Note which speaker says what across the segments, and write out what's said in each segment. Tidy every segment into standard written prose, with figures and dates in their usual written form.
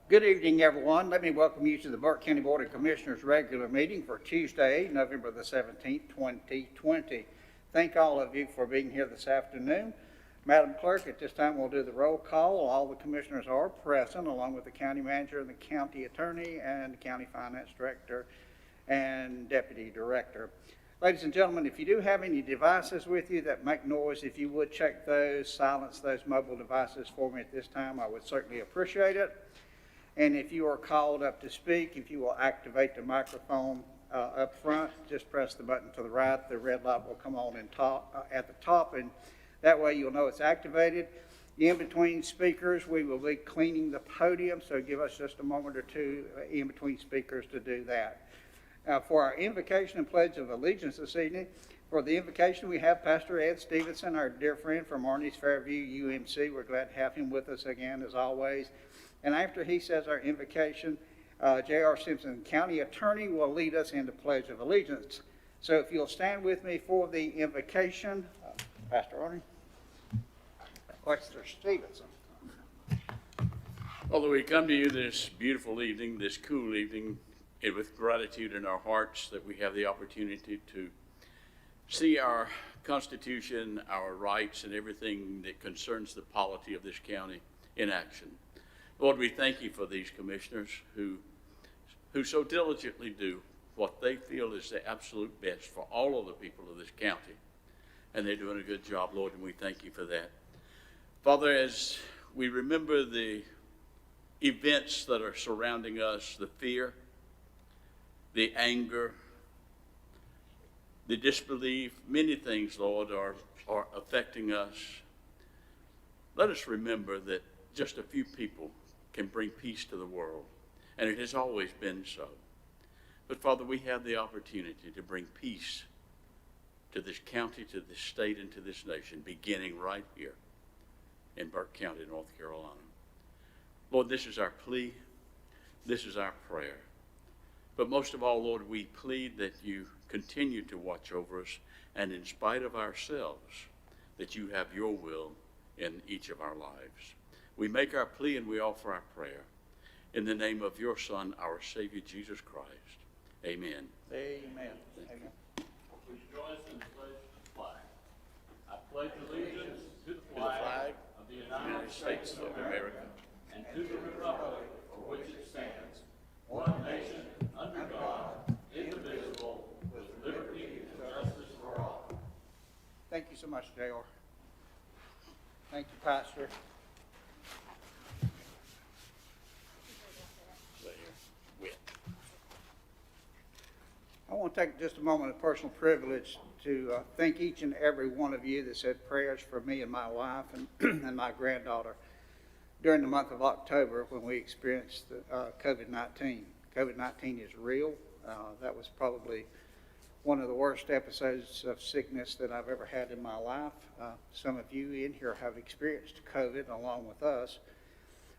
Speaker 1: Good evening, everyone. Let me welcome you to the Burke County Board of Commissioners regular meeting for Tuesday, November the 17th, 2020. Thank all of you for being here this afternoon. Madam Clerk, at this time we'll do the roll call. All the commissioners are present, along with the county manager and the county attorney and the county finance director and deputy director. Ladies and gentlemen, if you do have any devices with you that make noise, if you would check those, silence those mobile devices for me at this time, I would certainly appreciate it. And if you are called up to speak, if you will activate the microphone up front, just press the button to the right. The red light will come on at the top, and that way you'll know it's activated. In between speakers, we will be cleaning the podium, so give us just a moment or two in between speakers to do that. For our invocation and pledge of allegiance this evening, for the invocation we have Pastor Ed Stevenson, our dear friend from Arnie's Fairview UMC. We're glad to have him with us again, as always. And after he says our invocation, J.R. Simpson, County Attorney, will lead us into Pledge of Allegiance. So if you'll stand with me for the invocation, Pastor Arnie. Pastor Stevenson.
Speaker 2: Although we come to you this beautiful evening, this cool evening, and with gratitude in our hearts that we have the opportunity to see our Constitution, our rights, and everything that concerns the polity of this county in action. Lord, we thank you for these commissioners who so diligently do what they feel is the absolute best for all of the people of this county. And they're doing a good job, Lord, and we thank you for that. Father, as we remember the events that are surrounding us, the fear, the anger, the disbelief, many things, Lord, are affecting us. Let us remember that just a few people can bring peace to the world, and it has always been so. But Father, we have the opportunity to bring peace to this county, to this state, and to this nation, beginning right here in Burke County, North Carolina. Lord, this is our plea. This is our prayer. But most of all, Lord, we plead that you continue to watch over us, and in spite of ourselves, that you have your will in each of our lives. We make our plea and we offer our prayer. In the name of your Son, our Savior, Jesus Christ. Amen.
Speaker 1: Amen. Amen.
Speaker 2: Please join us in the pledge to the flag. I pledge allegiance to the flag of the United States of America and to the republic for which it stands, one nation, under God, indivisible, with liberty and justice for all.
Speaker 1: Thank you so much, J.R. Thank you, Pastor. I want to take just a moment of personal privilege to thank each and every one of you that said prayers for me and my wife and my granddaughter during the month of October when we experienced COVID-19. COVID-19 is real. That was probably one of the worst episodes of sickness that I've ever had in my life. Some of you in here have experienced COVID along with us.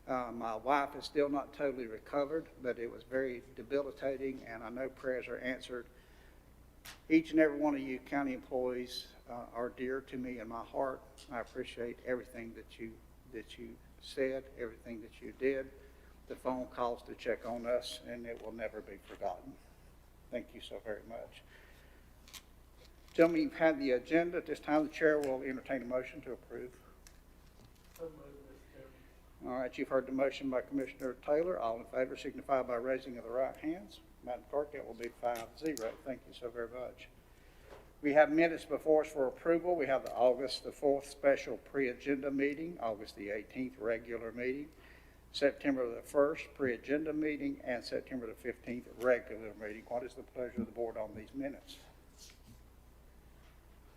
Speaker 1: My wife is still not totally recovered, but it was very debilitating, and I know prayers are answered. Each and every one of you county employees are dear to me in my heart. I appreciate everything that you said, everything that you did, the phone calls to check on us, and it will never be forgotten. Thank you so very much. Gentlemen, you've had the agenda. At this time, the chair will entertain a motion to approve. All right, you've heard the motion by Commissioner Taylor. All in favor signify by raising of the right hands. Madam Clerk, that will be 5-0. Thank you so very much. We have minutes before us for approval. We have the August the 4th special pre-agenda meeting, August the 18th regular meeting, September the 1st pre-agenda meeting, and September the 15th regular meeting. What is the pleasure of the board on these minutes?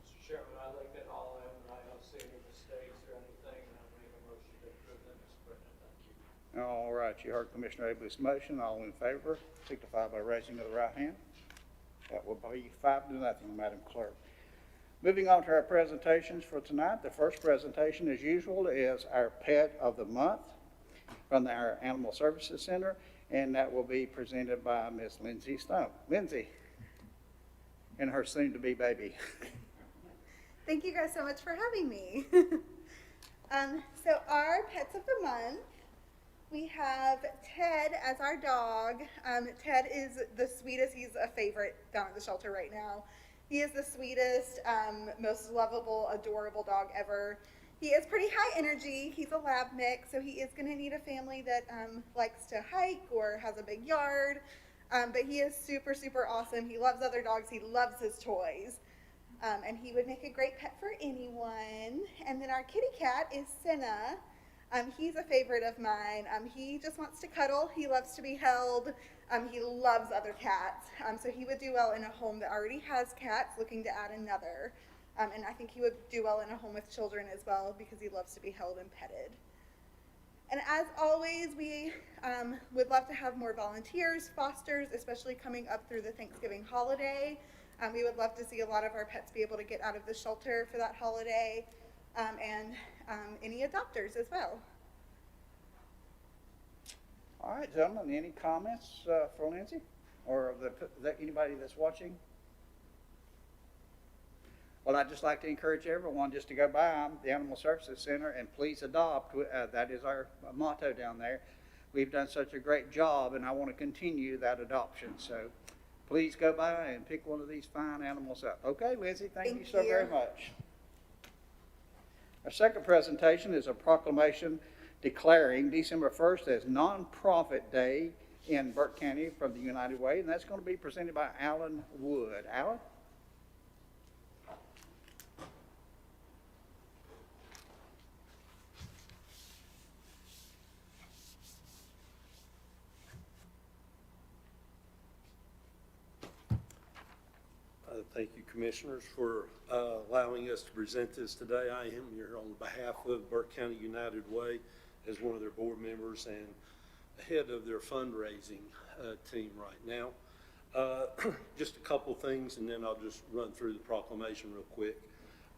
Speaker 3: Mr. Chairman, I looked at all of them and I don't see any mistakes or anything, and I make a motion to approve them, Mr. President. Thank you.
Speaker 1: All right, you heard Commissioner Able's motion. All in favor signify by raising of the right hand. That will be 5-0, Madam Clerk. Moving on to our presentations for tonight. The first presentation, as usual, is our Pet of the Month from our Animal Services Center, and that will be presented by Ms. Lindsay Stone. Lindsay and her soon-to-be baby.
Speaker 4: Thank you guys so much for having me. So our Pets of the Month We have Ted as our dog. Ted is the sweetest. He's a favorite down at the shelter right now. He is the sweetest, most lovable, adorable dog ever. He is pretty high energy. He's a lab mix, so he is going to need a family that likes to hike or has a big yard. But he is super, super awesome. He loves other dogs. He loves his toys. And he would make a great pet for anyone. And then our kitty cat is Senna. He's a favorite of mine. He just wants to cuddle. He loves to be held. He loves other cats. So he would do well in a home that already has cats, looking to add another. And I think he would do well in a home with children as well because he loves to be held and petted. And as always, we would love to have more volunteers, fosters, especially coming up through the Thanksgiving holiday. We would love to see a lot of our pets be able to get out of the shelter for that holiday, and any adopters as well.
Speaker 1: All right, gentlemen, any comments for Lindsay or anybody that's watching? Well, I'd just like to encourage everyone just to go by the Animal Services Center and please adopt. That is our motto down there. We've done such a great job, and I want to continue that adoption. So please go by and pick one of these fine animals up. Okay, Lindsay, thank you so very much. Our second presentation is a proclamation declaring December 1st as Nonprofit Day in Burke County from the United Way, and that's going to be presented by Alan Wood. Alan?
Speaker 5: Thank you, Commissioners, for allowing us to present this today. I am here on behalf of Burke County United Way as one of their board members and head of their fundraising team right now. Just a couple things, and then I'll just run through the proclamation real quick.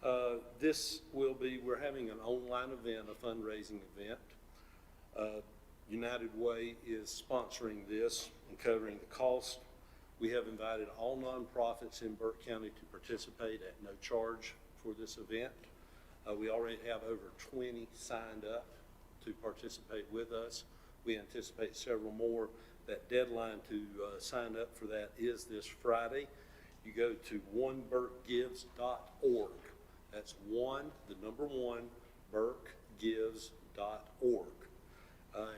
Speaker 5: We're having an online event, a fundraising event. United Way is sponsoring this and covering the cost. We have invited all nonprofits in Burke County to participate at no charge for this event. We already have over 20 signed up to participate with us. We anticipate several more. That deadline to sign up for that is this Friday. You go to oneburkegives.org. That's the number one, burkegives.org.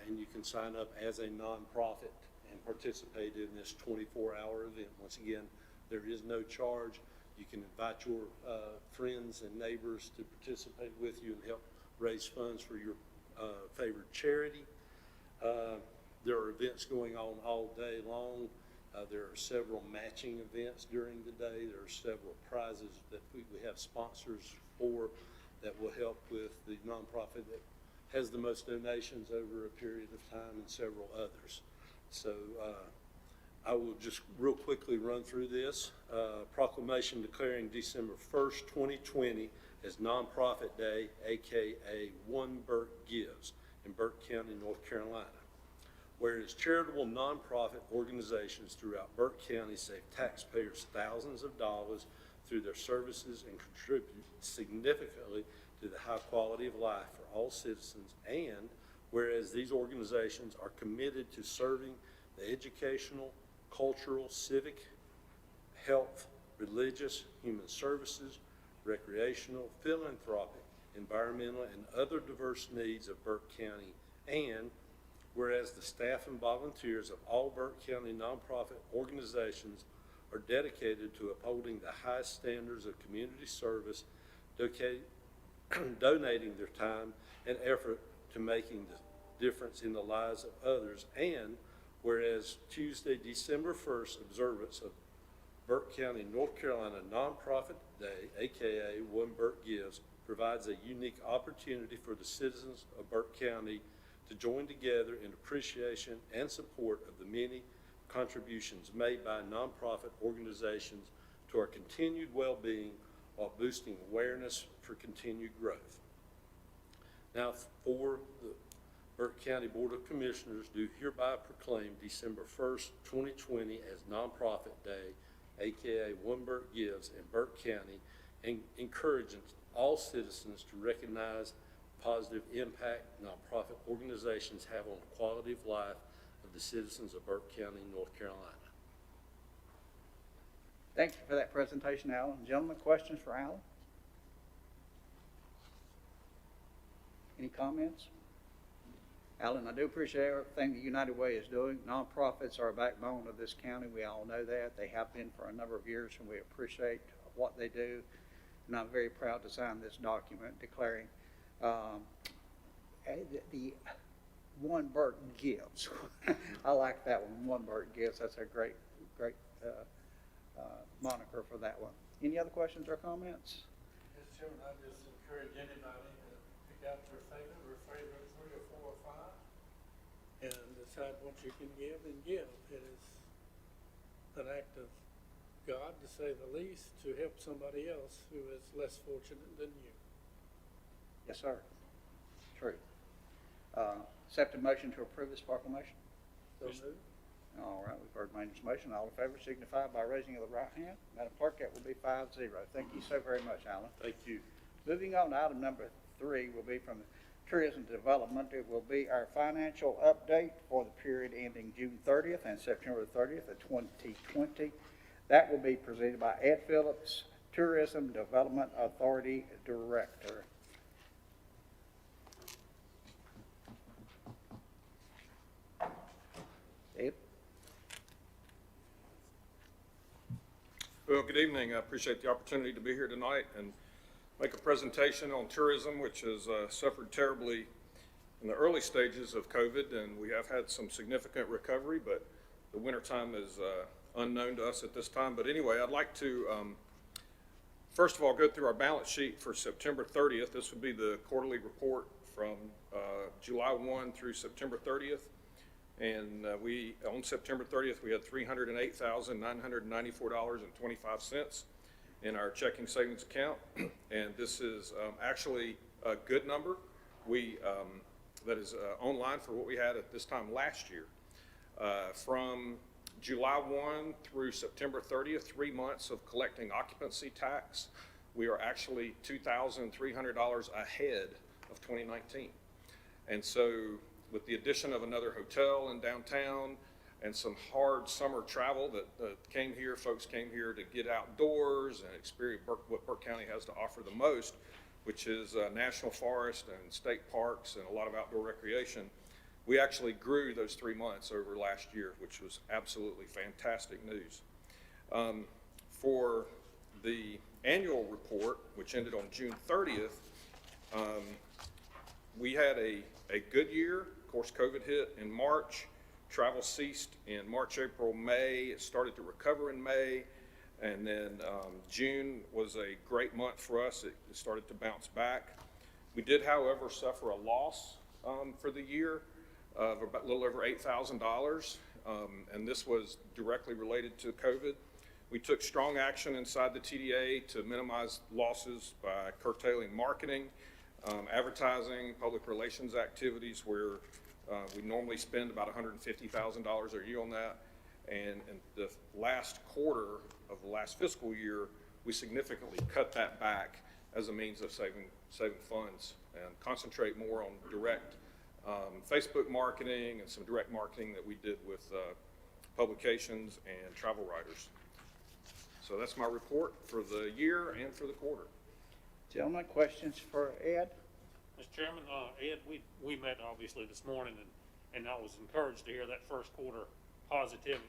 Speaker 5: And you can sign up as a nonprofit and participate in this 24-hour event. Once again, there is no charge. You can invite your friends and neighbors to participate with you and help raise funds for your favorite charity. There are events going on all day long. There are several matching events during the day. There are several prizes that we have sponsors for that will help with the nonprofit that has the most donations over a period of time and several others. So I will just real quickly run through this. Proclamation declaring December 1st, 2020 as Nonprofit Day, aka One Burke Gives in Burke County, North Carolina. Whereas charitable nonprofit organizations throughout Burke County save taxpayers thousands of dollars through their services and contribute significantly to the high quality of life for all citizens, and whereas these organizations are committed to serving the educational, cultural, civic, health, religious, human services, recreational, philanthropic, environmental, and other diverse needs of Burke County, and whereas the staff and volunteers of all Burke County nonprofit organizations are dedicated to upholding the highest standards of community service, donating their time and effort to making the difference in the lives of others, and whereas Tuesday, December 1st observance of Burke County, North Carolina Nonprofit Day, aka One Burke Gives, provides a unique opportunity for the citizens of Burke County to join together in appreciation and support of the many contributions made by nonprofit organizations to our continued well-being while boosting awareness for continued growth. Now, for the Burke County Board of Commissioners, do hereby proclaim December 1st, 2020 as Nonprofit Day, aka One Burke Gives in Burke County, and encouraging all citizens to recognize the positive impact nonprofit organizations have on the quality of life of the citizens of Burke County, North Carolina.
Speaker 1: Thank you for that presentation, Alan. Gentlemen, questions for Alan? Any comments? Alan, I do appreciate everything the United Way is doing. Nonprofits are a backbone of this county. We all know that. They have been for a number of years, and we appreciate what they do. And I'm very proud to sign this document declaring the One Burke Gives. I like that one, One Burke Gives. That's a great moniker for that one. Any other questions or comments?
Speaker 3: Mr. Chairman, I just encourage anybody to pick out your favorite 3 or 4 or 5, and decide what you can give and give. It is an act of God, to say the least, to help somebody else who is less fortunate than you.
Speaker 1: Yes, sir. True. Accept a motion to approve this proclamation.
Speaker 3: So moved.
Speaker 1: All right, we've heard Maynard's motion. All in favor signify by raising of the right hand. Madam Clerk, that will be 5-0. Thank you so very much, Alan.
Speaker 5: Thank you.
Speaker 1: Moving on to item number 3 will be from the Tourism Development. It will be our financial update for the period ending June 30th and September 30th of 2020. That will be presented by Ed Phillips, Tourism Development Authority Director. Ed?
Speaker 6: Well, good evening. I appreciate the opportunity to be here tonight and make a presentation on tourism, which has suffered terribly in the early stages of COVID, and we have had some significant recovery, but the wintertime is unknown to us at this time. But anyway, I'd like to, first of all, go through our balance sheet for September 30th. This would be the quarterly report from July 1 through September 30th. And on September 30th, we had $308,994.25 in our checking savings account. And this is actually a good number. That is online for what we had at this time last year. From July 1 through September 30th, 3 months of collecting occupancy tax, we are actually $2,300 ahead of 2019. And so with the addition of another hotel in downtown and some hard summer travel that came here, folks came here to get outdoors and experience what Burke County has to offer the most, which is national forest and state parks and a lot of outdoor recreation. We actually grew those 3 months over last year, which was absolutely fantastic news. For the annual report, which ended on June 30th, we had a good year. Of course, COVID hit in March. Travel ceased in March, April, May. It started to recover in May. And then June was a great month for us. It started to bounce back. We did, however, suffer a loss for the year of about a little over $8,000. And this was directly related to COVID. We took strong action inside the TDA to minimize losses by curtailing marketing, advertising, public relations activities where we normally spend about $150,000 a year on that. And in the last quarter of the last fiscal year, we significantly cut that back as a means of saving funds and concentrate more on direct Facebook marketing and some direct marketing that we did with publications and travel writers. So that's my report for the year and for the quarter.
Speaker 1: Gentlemen, questions for Ed?
Speaker 7: Mr. Chairman, Ed, we met obviously this morning, and I was encouraged to hear that first quarter positive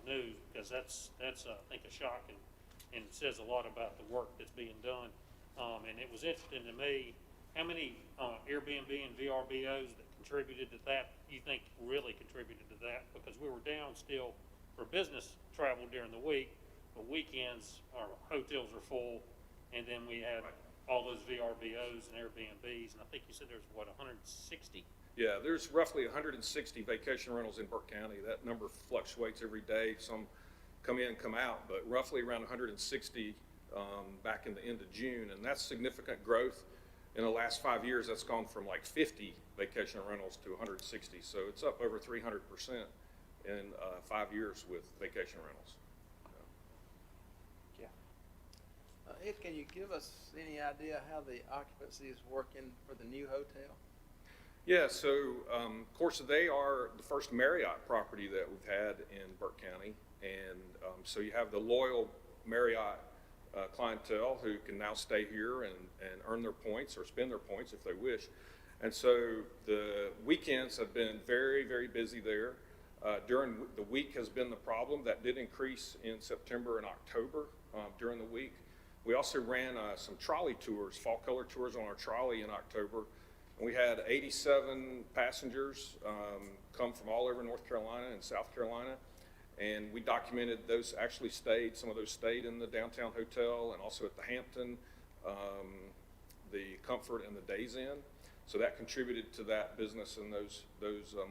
Speaker 7: news, because that's I think a shock, and it says a lot about the work that's being done. And it was interesting to me how many Airbnb and VRBOs that contributed to that you think really contributed to that, because we were down still for business travel during the week, but weekends our hotels are full, and then we had all those VRBOs and Airbnbs, and I think you said there's, what, 160?
Speaker 6: Yeah, there's roughly 160 vacation rentals in Burke County. That number fluctuates every day. Some come in, come out, but roughly around 160 back in the end of June, and that's significant growth. In the last 5 years, that's gone from like 50 vacation rentals to 160, so it's up over 300% in 5 years with vacation rentals.
Speaker 8: Ed, can you give us any idea how the occupancy is working for the new hotel?
Speaker 6: Yeah, so, of course, they are the first Marriott property that we've had in Burke County. And so you have the loyal Marriott clientele who can now stay here and earn their points or spend their points if they wish. And so the weekends have been very, very busy there. During the week has been the problem. That did increase in September and October during the week. We also ran some trolley tours, fall color tours on our trolley in October. And we had 87 passengers come from all over North Carolina and South Carolina. And we documented those actually stayed, some of those stayed in the downtown hotel and also at the Hampton, the Comfort and the Days Inn. So that contributed to that business in those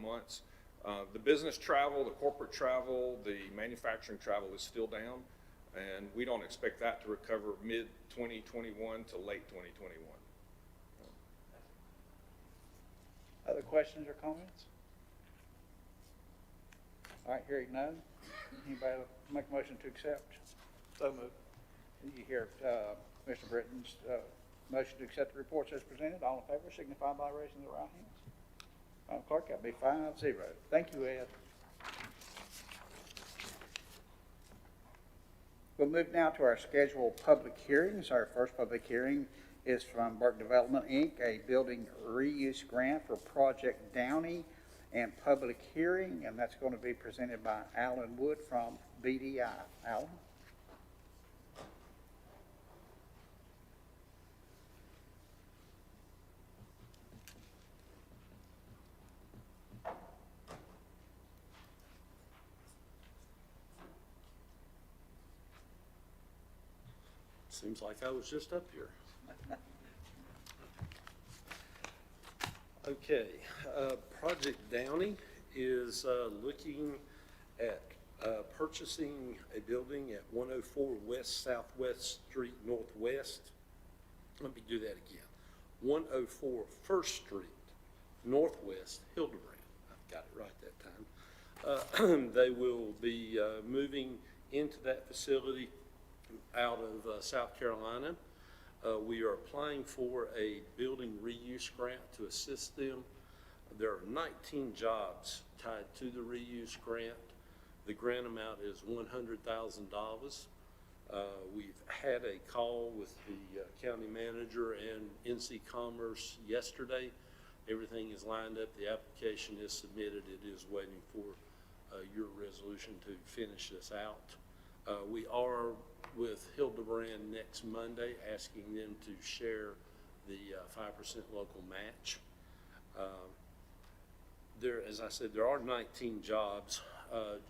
Speaker 6: months. The business travel, the corporate travel, the manufacturing travel is still down. And we don't expect that to recover mid-2021 to late 2021.
Speaker 1: Other questions or comments? All right, hearing none. Anybody make a motion to accept?
Speaker 8: So moved.
Speaker 1: You hear Commissioner Britton's motion to accept the reports as presented. All in favor signify by raising the right hands. Madam Clerk, that'll be 5-0. Thank you, Ed. We'll move now to our scheduled public hearings. Our first public hearing is from Burke Development, Inc., a building reuse grant for Project Downey and public hearing, and that's going to be presented by Alan Wood from BDI. Alan?
Speaker 5: Seems like I was just up here. Okay, Project Downey is looking at purchasing a building at 104 West Southwest Street Northwest. Let me do that again. 104 First Street Northwest, Hildebrand. I've got it right that time. They will be moving into that facility out of South Carolina. We are applying for a building reuse grant to assist them. There are 19 jobs tied to the reuse grant. The grant amount is $100,000. We've had a call with the county manager and NC Commerce yesterday. Everything is lined up. The application is submitted. It is waiting for your resolution to finish this out. We are with Hildebrand next Monday, asking them to share the 5% local match. As I said, there are 19 jobs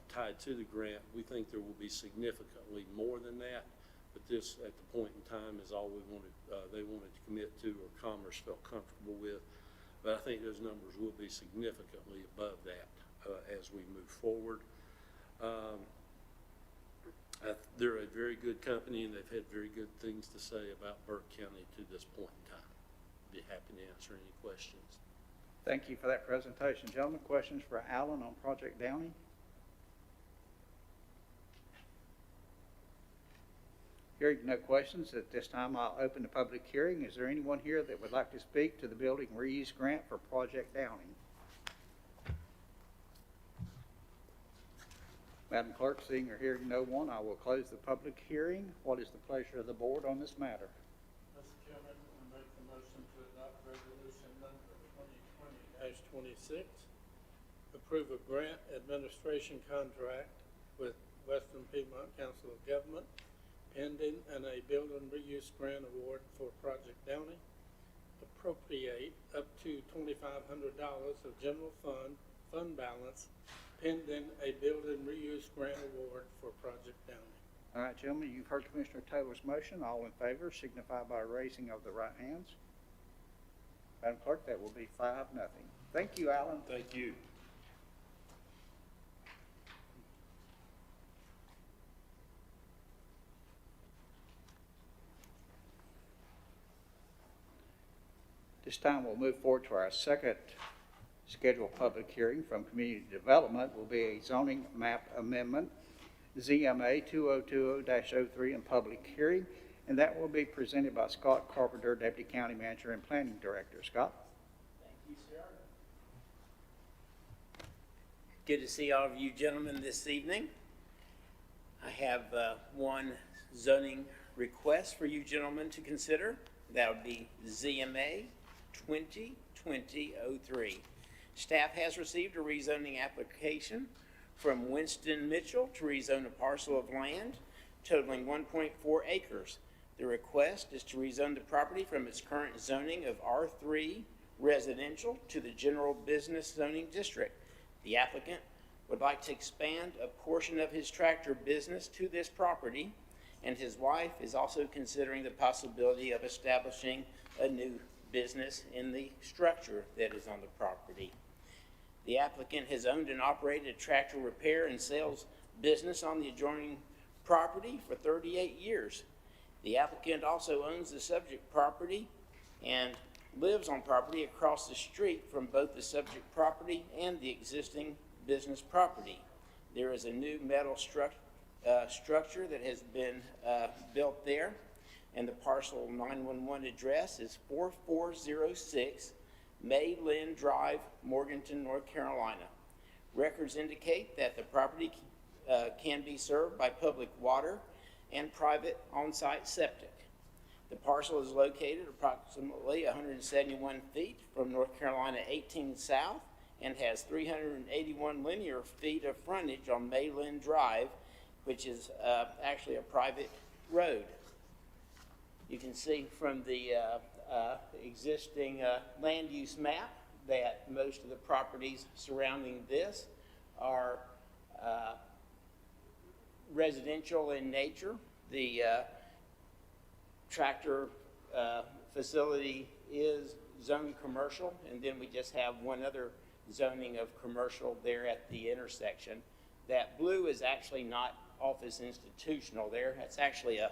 Speaker 5: tied to the grant. We think there will be significantly more than that, but this, at the point in time, is all we wanted. They wanted to commit to, or Commerce felt comfortable with. But I think those numbers will be significantly above that as we move forward. They're a very good company, and they've had very good things to say about Burke County to this point in time. Be happy to answer any questions.
Speaker 1: Thank you for that presentation. Gentlemen, questions for Alan on Project Downey? Hearing no questions, at this time I'll open the public hearing. Is there anyone here that would like to speak to the building reuse grant for Project Downey? Madam Clerk, seeing or hearing no one, I will close the public hearing. What is the pleasure of the board on this matter?
Speaker 3: Mr. Chairman, I make the motion to adopt resolution number 2020-26, approve a grant administration contract with Western Piedmont Council of Government pending and a building reuse grant award for Project Downey, appropriate up to $2,500 of general fund balance pending a building reuse grant award for Project Downey.
Speaker 1: All right, gentlemen, you've heard Commissioner Taylor's motion. All in favor signify by raising of the right hands. Madam Clerk, that will be 5-0. Thank you, Alan.
Speaker 5: Thank you.
Speaker 1: This time we'll move forward to our second scheduled public hearing from Community Development. Will be a zoning map amendment, ZMA 2020-03 in public hearing. and that will be presented by Scott Carpenter, Deputy County Manager and Planning Director. Scott?
Speaker 9: Thank you, sir. Good to see all of you gentlemen this evening. I have one zoning request for you gentlemen to consider. That would be ZMA 2020-03. Staff has received a rezoning application from Winston Mitchell to rezone a parcel of land totaling 1.4 acres. The request is to rezone the property from its current zoning of R3 residential to the general business zoning district. The applicant would like to expand a portion of his tractor business to this property, and his wife is also considering the possibility of establishing a new business in the structure that is on the property. The applicant has owned and operated a tractor repair and sales business on the adjoining property for 38 years. The applicant also owns the subject property and lives on property across the street from both the subject property and the existing business property. There is a new metal structure that has been built there, and the parcel 911 address is 4406 May Lynn Drive, Morganton, North Carolina. Records indicate that the property can be served by public water and private on-site septic. The parcel is located approximately 171 feet from North Carolina 18 South and has 381 linear feet of frontage on May Lynn Drive, which is actually a private road. You can see from the existing land use map that most of the properties surrounding this are residential in nature. The tractor facility is zoned commercial, and then we just have one other zoning of commercial there at the intersection. That blue is actually not office institutional there. It's actually a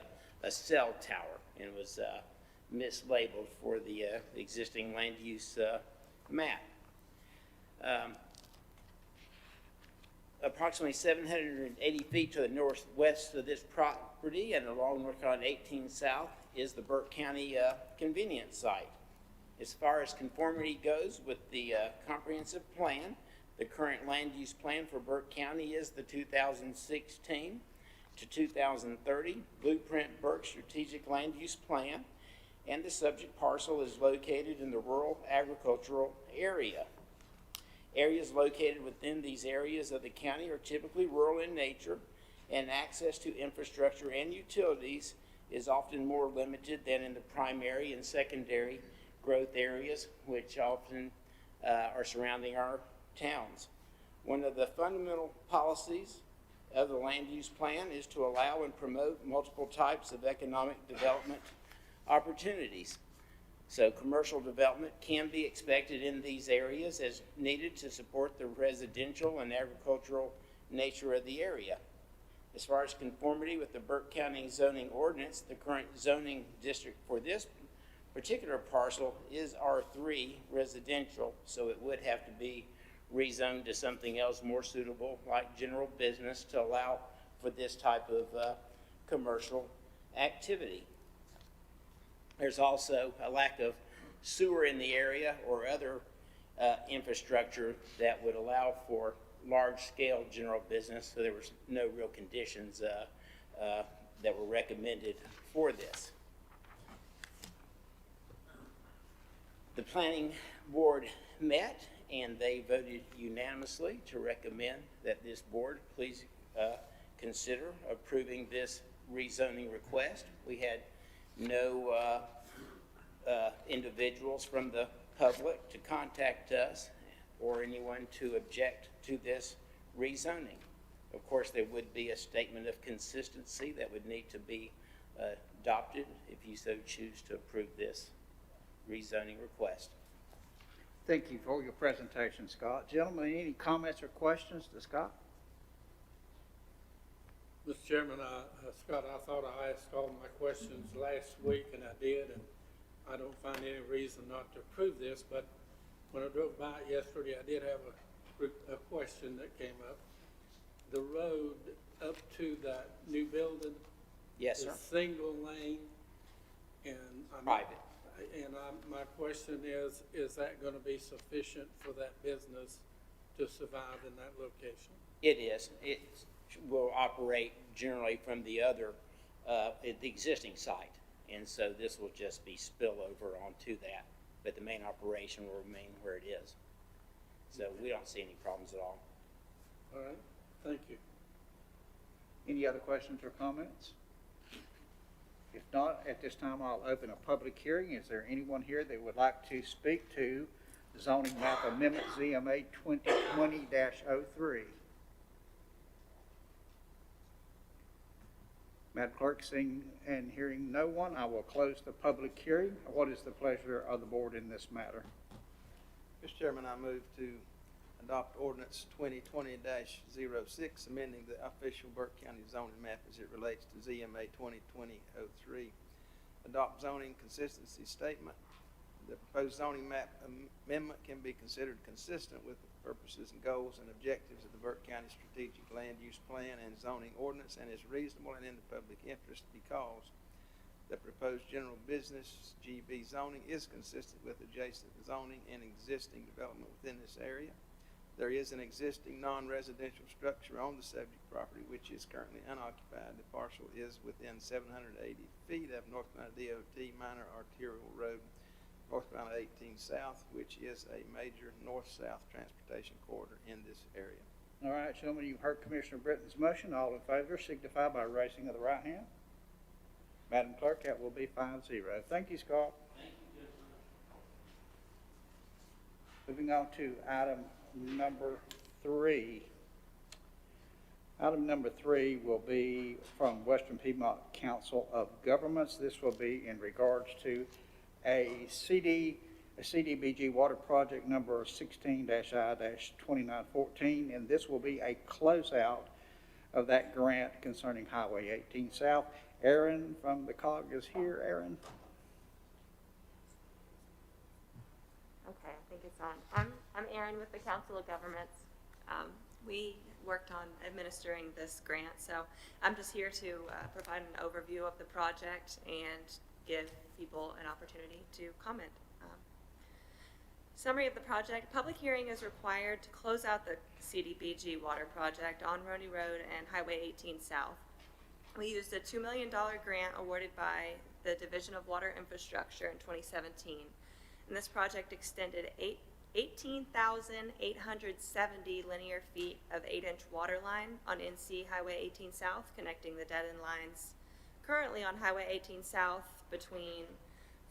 Speaker 9: cell tower, and was mislabeled for the existing land use map. Approximately 780 feet to the northwest of this property and along North Carolina 18 South is the Burke County convenience site. As far as conformity goes with the comprehensive plan, the current land use plan for Burke County is the 2016 to 2030 Blueprint Burke Strategic Land Use Plan, and the subject parcel is located in the rural agricultural area. Areas located within these areas of the county are typically rural in nature, and access to infrastructure and utilities is often more limited than in the primary and secondary growth areas, which often are surrounding our towns. One of the fundamental policies of the land use plan is to allow and promote multiple types of economic development opportunities. So commercial development can be expected in these areas as needed to support the residential and agricultural nature of the area. As far as conformity with the Burke County zoning ordinance, the current zoning district for this particular parcel is R3 residential, so it would have to be rezoned to something else more suitable, like general business, to allow for this type of commercial activity. There's also a lack of sewer in the area or other infrastructure that would allow for large-scale general business, so there was no real conditions that were recommended for this. The planning board met, and they voted unanimously to recommend that this board please consider approving this rezoning request. We had no individuals from the public to contact us or anyone to object to this rezoning. Of course, there would be a statement of consistency that would need to be adopted if you so choose to approve this rezoning request.
Speaker 1: Thank you for your presentation, Scott. Gentlemen, any comments or questions to Scott?
Speaker 3: Mr. Chairman, Scott, I thought I asked all my questions last week, and I did, and I don't find any reason not to approve this, but when I drove by it yesterday, I did have a question that came up. The road up to that new building
Speaker 9: Yes, sir.
Speaker 3: is single lane And I mean,
Speaker 9: Private.
Speaker 3: And my question is that gonna be sufficient for that business to survive in that location?
Speaker 9: It is. It will operate generally from the other, the existing site. And so this will just be spillover onto that, but the main operation will remain where it is. So we don't see any problems at all.
Speaker 3: All right, thank you.
Speaker 1: Any other questions or comments? If not, at this time, I'll open a public hearing. Is there anyone here that would like to speak to zoning map amendment ZMA 2020-03? Madam Clerk, seeing and hearing no one, I will close the public hearing. What is the pleasure of the board in this matter?
Speaker 8: Mr. Chairman, I move to adopt ordinance 2020-06, amending the official Burke County zoning map as it relates to ZMA 2020-03. Adopt zoning consistency statement. The proposed zoning map amendment can be considered consistent with the purposes and goals and objectives of the Burke County Strategic Land Use Plan and zoning ordinance, and is reasonable and in the public interest because the proposed general business GB zoning is consistent with adjacent zoning and existing development within this area. There is an existing non-residential structure on the subject property which is currently unoccupied. The parcel is within 780 feet of North Carolina DOT Minor Arterial Road, North Carolina 18 South, which is a major north-south transportation corridor in this area.
Speaker 1: All right, gentlemen, you've heard Commissioner Britton's motion. All in favor signify by raising of the right hand. Madam Clerk, that will be 5-0. Thank you, Scott. Moving on to item number 3. Item number 3 will be from Western Piedmont Council of Governments. This will be in regards to a CDBG water project number 16-I-2914, and this will be a closeout of that grant concerning Highway 18 South. Aaron from the COG is here. Aaron?
Speaker 10: Okay, I think it's on. I'm Erin with the Council of Governments. We worked on administering this grant, so I'm just here to provide an overview of the project and give people an opportunity to comment. Summary of the project: public hearing is required to close out the CDBG water project on Roney Road and Highway 18 South. We used a $2 million grant awarded by the Division of Water Infrastructure in 2017. And this project extended 18,870 linear feet of 8-inch water line on NC Highway 18 South, connecting the dead-end lines currently on Highway 18 South between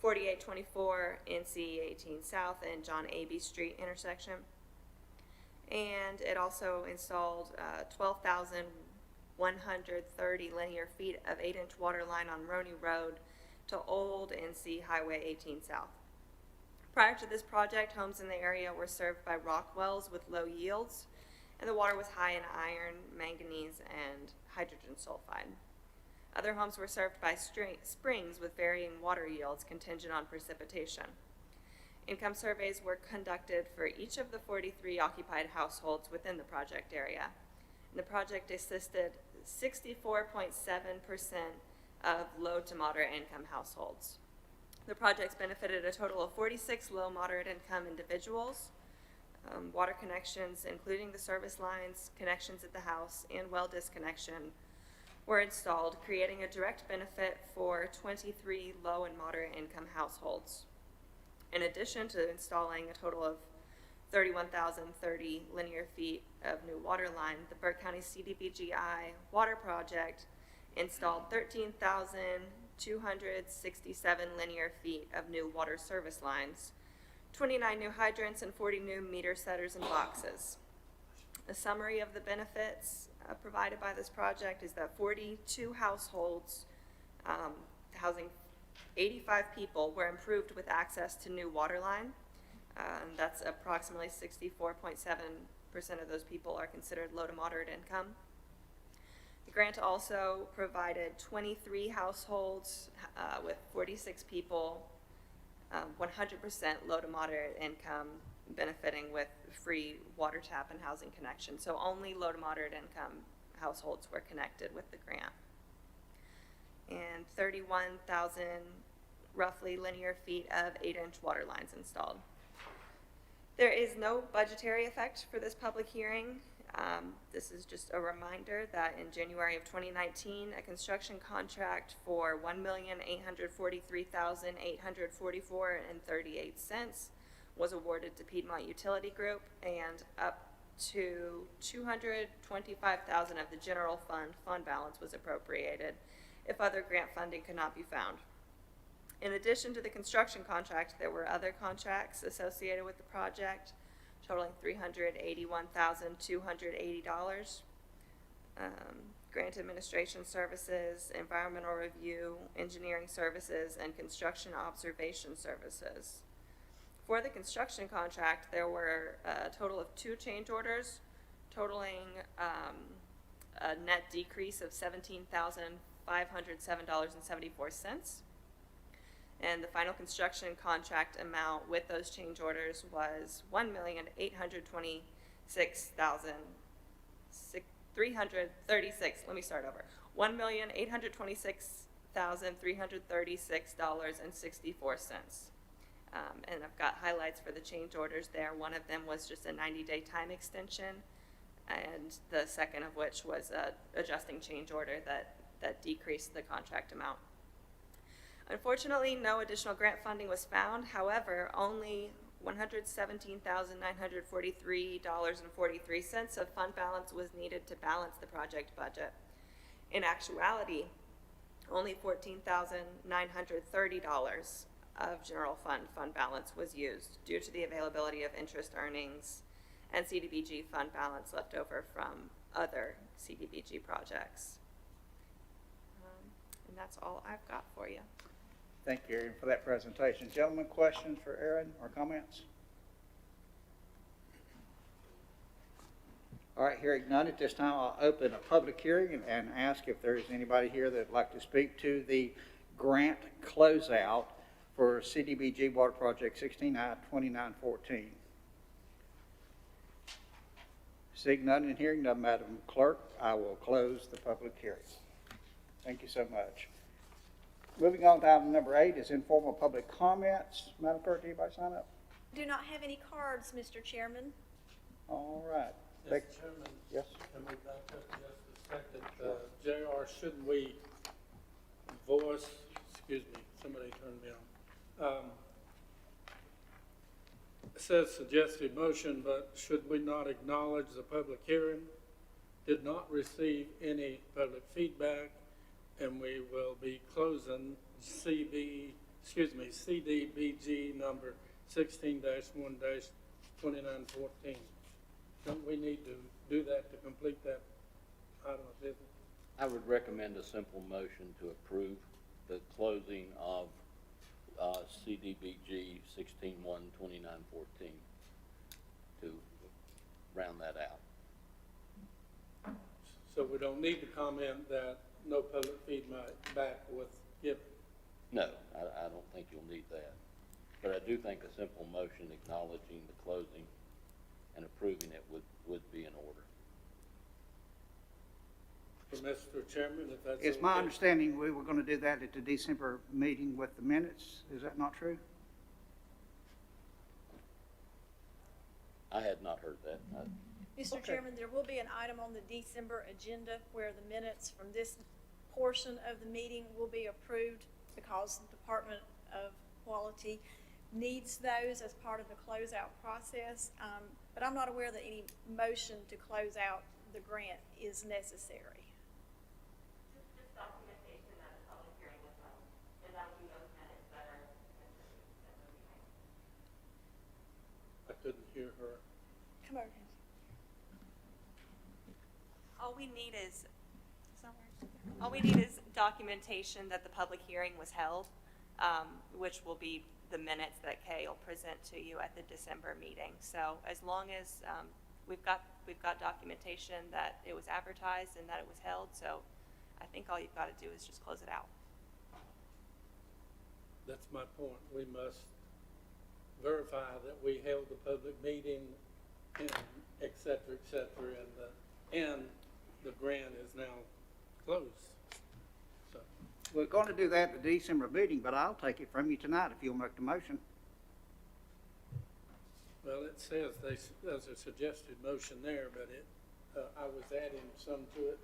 Speaker 10: 4824 NC 18 South and John Abey Street intersection. And it also installed 12,130 linear feet of 8-inch water line on Roney Road to old NC Highway 18 South. Prior to this project, homes in the area were served by rock wells with low yields, and the water was high in iron, manganese, and hydrogen sulfide. Other homes were served by springs with varying water yields contingent on precipitation. Income surveys were conducted for each of the 43 occupied households within the project area. And the project assisted 64.7% of low to moderate income households. The projects benefited a total of 46 low moderate income individuals. Water connections, including the service lines, connections at the house, and well disconnection were installed, creating a direct benefit for 23 low and moderate income households. In addition to installing a total of 31,030 linear feet of new water line, the Burke County CDBGI water project installed 13,267 linear feet of new water service lines, 29 new hydrants, and 40 new meter setters and boxes. A summary of the benefits provided by this project is that 42 households housing 85 people were improved with access to new water line. That's approximately 64.7% of those people are considered low to moderate income. The grant also provided 23 households with 46 people, 100% low to moderate income, benefiting with free water tap and housing connection. So only low to moderate income households were connected with the grant. And 31,000 roughly linear feet of 8-inch water lines installed. There is no budgetary effect for this public hearing. This is just a reminder that in January of 2019, a construction contract for $1,843,844.38 was awarded to Piedmont Utility Group, and up to $225,000 of the general fund balance was appropriated if other grant funding could not be found. In addition to the construction contract, there were other contracts associated with the project totaling $381,280. Grant administration services, environmental review, engineering services, and construction observation services. For the construction contract, there were a total of 2 change orders, totaling a net decrease of $17,507.74. And the final construction contract amount with those change orders was $1,826,336. Let me start over. $1,826,336.64. And I've got highlights for the change orders there. One of them was just a 90-day time extension, and the second of which was a adjusting change order that decreased the contract amount. Unfortunately, no additional grant funding was found. However, only $117,943.43 of fund balance was needed to balance the project budget. In actuality, only $14,930 of general fund balance was used due to the availability of interest earnings and CDBG fund balance left over from other CDBG projects. And that's all I've got for you.
Speaker 1: Thank you, Aaron, for that presentation. Gentlemen, questions for Aaron or comments? All right, hearing none at this time, I'll open a public hearing and ask if there is anybody here that'd like to speak to the grant closeout for CDBG Water Project 16I-2914. Seeing none and hearing none, Madam Clerk, I will close the public hearing. Thank you so much. Moving on to item number 8 is informal public comments. Madam Clerk, did anybody sign up?
Speaker 11: Do not have any cards, Mr. Chairman.
Speaker 1: All right.
Speaker 3: Mr. Chairman,
Speaker 1: Yes.
Speaker 3: can we back up just a second? JR, shouldn't we voice, excuse me, somebody turned me on. It says suggested motion, but should we not acknowledge the public hearing? Did not receive any public feedback, and we will be closing CDBG number 16-1-2914. Don't we need to do that to complete that item of business?
Speaker 12: I would recommend a simple motion to approve the closing of CDBG 16-1-2914 to round that out.
Speaker 3: So we don't need to comment that no public feedback was given.
Speaker 12: No, I don't think you'll need that. But I do think a simple motion acknowledging the closing and approving it would be in order.
Speaker 3: For Mr. Chairman, if that's
Speaker 1: It's my
Speaker 3: okay.
Speaker 1: understanding we were going to do that at the December meeting with the minutes. Is that not true?
Speaker 12: I had not heard that.
Speaker 11: Mr.
Speaker 1: Okay.
Speaker 11: Chairman, there will be an item on the December agenda where the minutes from this portion of the meeting will be approved because the Department of Quality needs those as part of the closeout process. But I'm not aware that any motion to close out the grant is necessary.
Speaker 10: Just documentation that a public hearing was held, and that would be those minutes that are
Speaker 3: I couldn't hear her.
Speaker 11: Come over.
Speaker 10: All we need is documentation that the public hearing was held, which will be the minutes that Kay will present to you at the December meeting. So as long as we've got documentation that it was advertised and that it was held, so I think all you've got to do is just close it out.
Speaker 3: That's my point. We must verify that we held the public meeting and et cetera, and the grant is now closed. So
Speaker 1: We're going to do that at the December meeting, but I'll take it from you tonight if you'll make the motion.
Speaker 3: Well, it says there's a suggested motion there, but I was adding some to it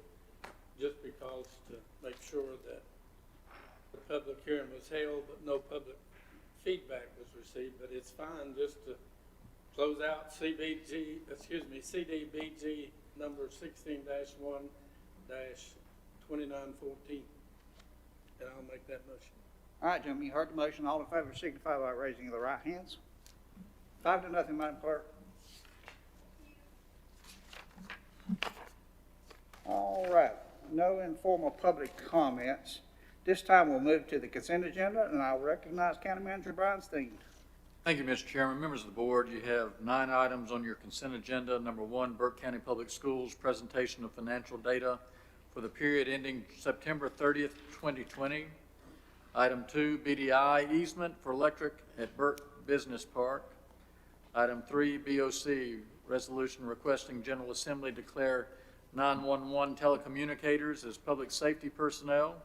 Speaker 3: just because to make sure that the public hearing was held, but no public feedback was received, but it's fine just to close out CDBG number 16-1-2914. And I'll make that motion.
Speaker 1: All right, gentlemen, you heard the motion. All in favor signify by raising of the right hands. 5-0, Madam Clerk. All right, no informal public comments. This time we'll move to the consent agenda, and I'll recognize County Manager Brian Steen.
Speaker 13: Thank you, Mr. Chairman. Members of the board, you have 9 items on your consent agenda. Number 1, Burke County Public Schools presentation of financial data for the period ending September 30th, 2020. Item 2, BDI easement for electric at Burke Business Park. Item 3, BOC resolution requesting General Assembly declare 911 telecommunicators as public safety personnel.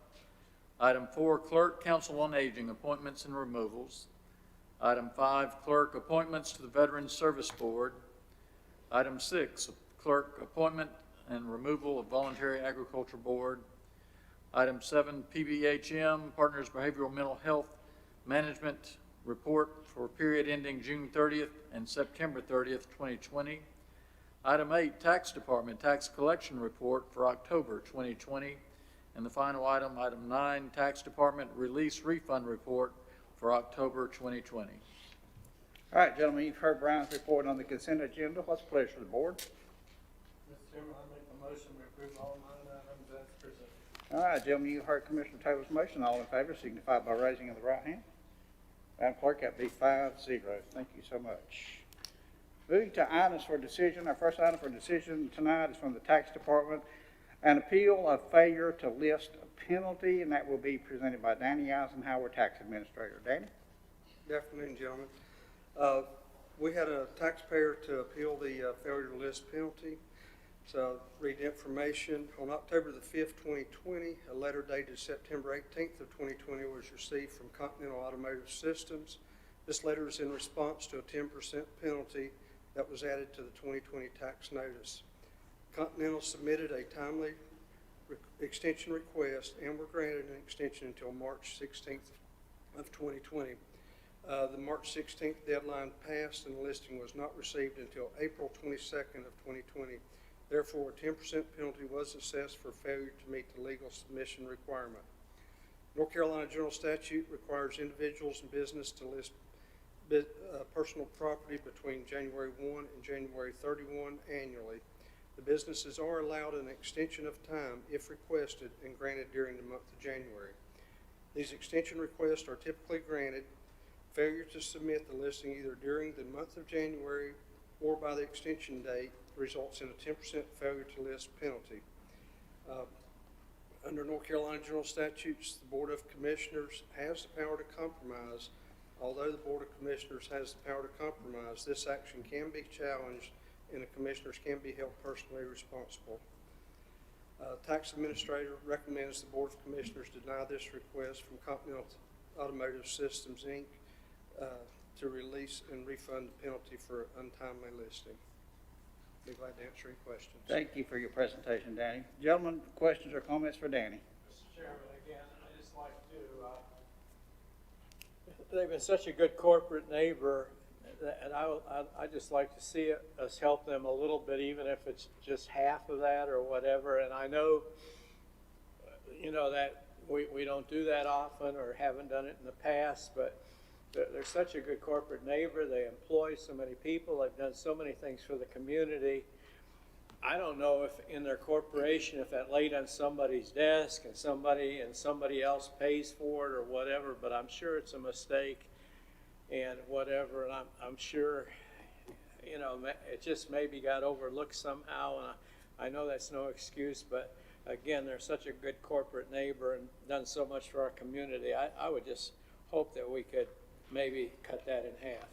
Speaker 13: Item 4, Clerk, Council on Aging appointments and removals. Item 5, Clerk appointments to the Veterans Service Board. Item 6, Clerk appointment and removal of Voluntary Agriculture Board. Item 7, PBHM Partners Behavioral Mental Health Management Report for period ending June 30th and September 30th, 2020. Item 8, Tax Department Tax Collection Report for October 2020. And the final item, Item 9, Tax Department Release Refund Report for October 2020.
Speaker 1: All right, gentlemen, you've heard Brian's report on the consent agenda. What's the pleasure of the board?
Speaker 3: Mr. Chairman, I make the motion we approve all 9 items as presented.
Speaker 1: All right, gentlemen, you heard Commissioner Taylor's motion. All in favor signify by raising of the right hand. Madam Clerk, that be 5-0. Thank you so much. Moving to items for decision. Our first item for decision tonight is from the Tax Department. An appeal of failure to list a penalty, and that will be presented by Danny Eisenhower, Tax Administrator. Danny?
Speaker 14: Good afternoon, gentlemen. We had a taxpayer to appeal the failure to list penalty. So read the information. On October the 5th, 2020, a letter dated September 18th of 2020 was received from Continental Automotive Systems. This letter is in response to a 10% penalty that was added to the 2020 tax notice. Continental submitted a timely extension request and were granted an extension until March 16th of 2020. The March 16th deadline passed and the listing was not received until April 22nd of 2020. Therefore, a 10% penalty was assessed for failure to meet the legal submission requirement. North Carolina General Statute requires individuals and business to list personal property between January 1 and January 31 annually. The businesses are allowed an extension of time if requested and granted during the month of January. These extension requests are typically granted. Failure to submit the listing either during the month of January or by the extension date results in a 10% failure to list penalty. Under North Carolina General Statutes, the Board of Commissioners has the power to compromise. Although the Board of Commissioners has the power to compromise, this action can be challenged and the commissioners can be held personally responsible. Tax Administrator recommends the Board of Commissioners deny this request from Continental Automotive Systems, Inc. To release and refund the penalty for untimely listing. Be glad to answer any questions.
Speaker 1: Thank you for your presentation, Danny. Gentlemen, questions or comments for Danny?
Speaker 3: Mr. Chairman, again, I just like to, they've been such a good corporate neighbor, and I just like to see us help them a little bit, even if it's just half of that or whatever. And I know, you know, that we don't do that often or haven't done it in the past, but they're such a good corporate neighbor. They employ so many people. They've done so many things for the community. I don't know if in their corporation, if that laid on somebody's desk and somebody else pays for it or whatever, but I'm sure it's a mistake and whatever. And I'm sure, you know, it just maybe got overlooked somehow. And I know that's no excuse, but again, they're such a good corporate neighbor and done so much for our community. I would just hope that we could maybe cut that in half.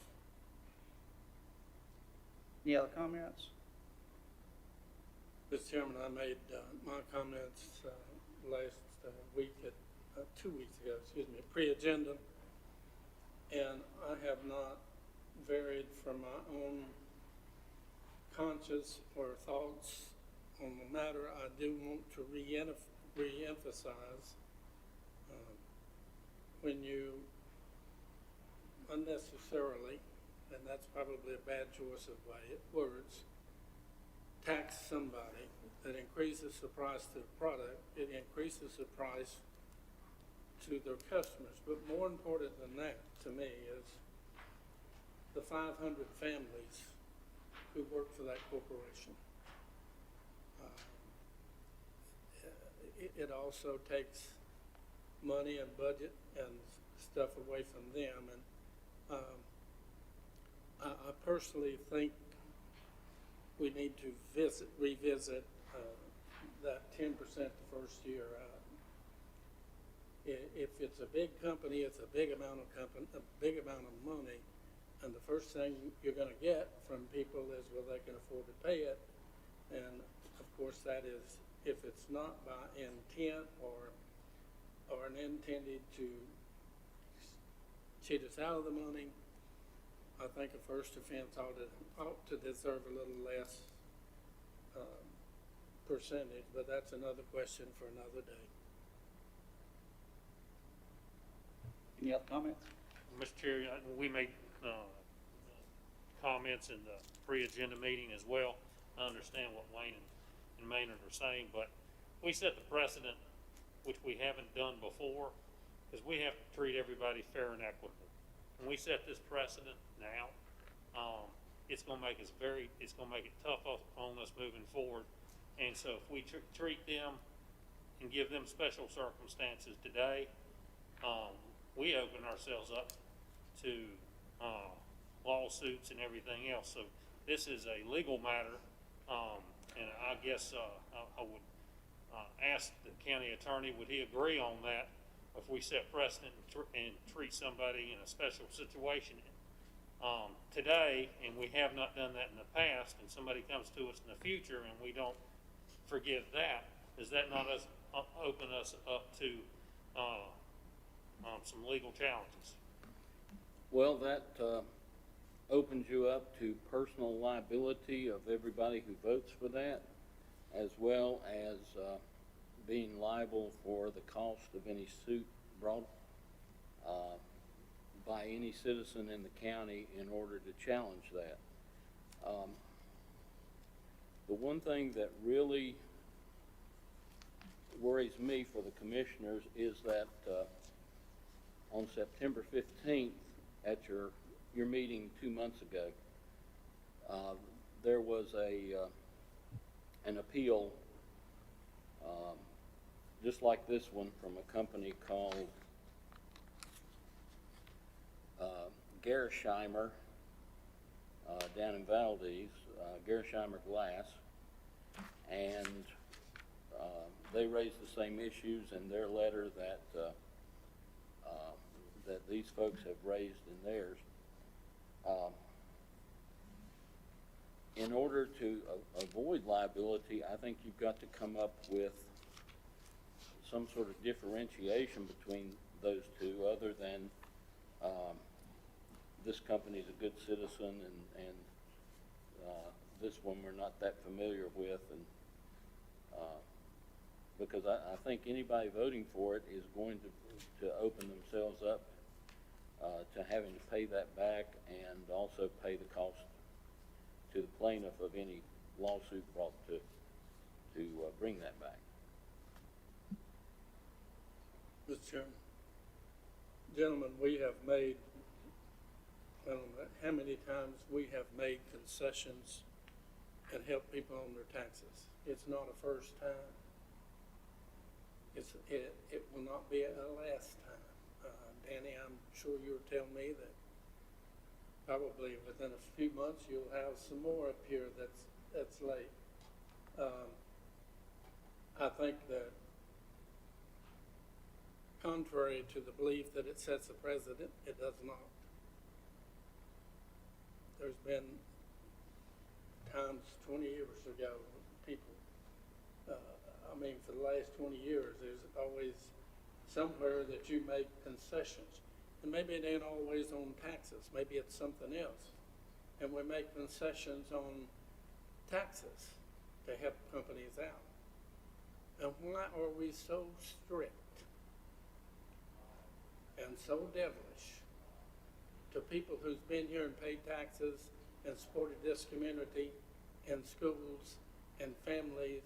Speaker 1: Any other comments?
Speaker 3: Mr. Chairman, I made my comments last week at 2 weeks ago, excuse me, pre-agenda. And I have not varied from my own conscience or thoughts on the matter. I do want to re-emphasize when you unnecessarily, and that's probably a bad choice of words, tax somebody that increases the price to the product, it increases the price to their customers. But more important than that, to me, is the 500 families who work for that corporation. It also takes money and budget and stuff away from them. And I personally think we need to revisit that 10% the first year. If it's a big company, it's a big amount of money, and the first thing you're going to get from people is, well, they can afford to pay it. And of course, that is, if it's not by intent or intended to cheat us out of the money, I think a first offense ought to deserve a little less percentage, but that's another question for another day.
Speaker 1: Any other comments?
Speaker 7: Mr. Chair, we made comments in the pre-agenda meeting as well. I understand what Wayne and Maynard are saying, but we set the precedent, which we haven't done before, because we have to treat everybody fair and equitable. When we set this precedent now, it's going to make it tough on us moving forward. And so if we treat them and give them special circumstances today, we open ourselves up to lawsuits and everything else. So this is a legal matter, and I guess I would ask the county attorney, would he agree on that if we set precedent and treat somebody in a special situation today, and we have not done that in the past, and somebody comes to us in the future and we don't forgive that, does that not open us up to some legal challenges?
Speaker 12: Well, that opens you up to personal liability of everybody who votes for that, as well as being liable for the cost of any suit brought by any citizen in the county in order to challenge that. The one thing that really worries me for the commissioners is that on September 15th, at your meeting 2 months ago, there was an appeal just like this one from a company called Gersheimer down in Valdez, Gersheimer Glass, and they raised the same issues in their letter that that these folks have raised in theirs. In order to avoid liability, I think you've got to come up with some sort of differentiation between those two, other than this company's a good citizen and this one we're not that familiar with, and because I think anybody voting for it is going to open themselves up to having to pay that back, and also pay the cost to the plaintiff of any lawsuit brought to bring that back.
Speaker 3: Mr. Chairman, gentlemen, we have made, I don't know how many times we have made concessions and helped people on their taxes. It's not a first time. It will not be a last time. Danny, I'm sure you'll tell me that probably within a few months you'll have some more up here that's late. I think that contrary to the belief that it sets a precedent, it does not. There's been times 20 years ago, people, for the last 20 years, there's always somewhere that you make concessions. And maybe it ain't always on taxes, maybe it's something else. And we make concessions on taxes to help companies out. And why are we so strict and so devilish to people who's been here and paid taxes and supported this community and schools and families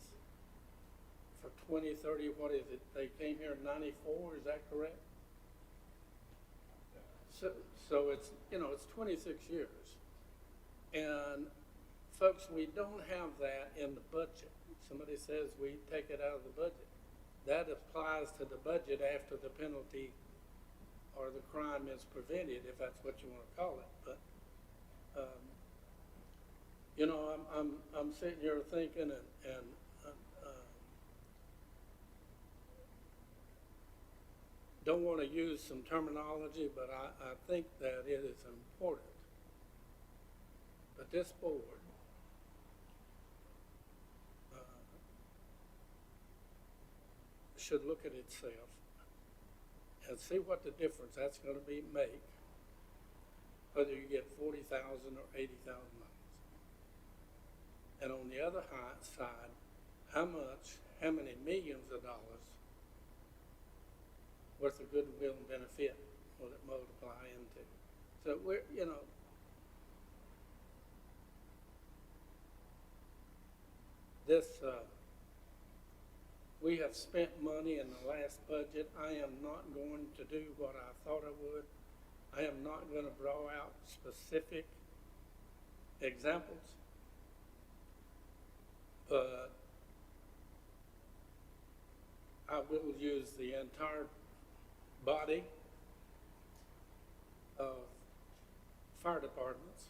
Speaker 3: for 20, 30, what is it? They came here in 94, is that correct? So it's, it's 26 years. And folks, we don't have that in the budget. Somebody says we take it out of the budget. That applies to the budget after the penalty or the crime is prevented, if that's what you want to call it. But, I'm sitting here thinking and don't want to use some terminology, but I think that it is important that this board should look at itself and see what the difference that's going to be make, whether you get $40,000 or $80,000. And on the other side, how many millions of dollars worth of goodwill and benefit will it multiply into? So we're, we have spent money in the last budget. I am not going to do what I thought I would. I am not going to draw out specific examples, but I will use the entire body of fire departments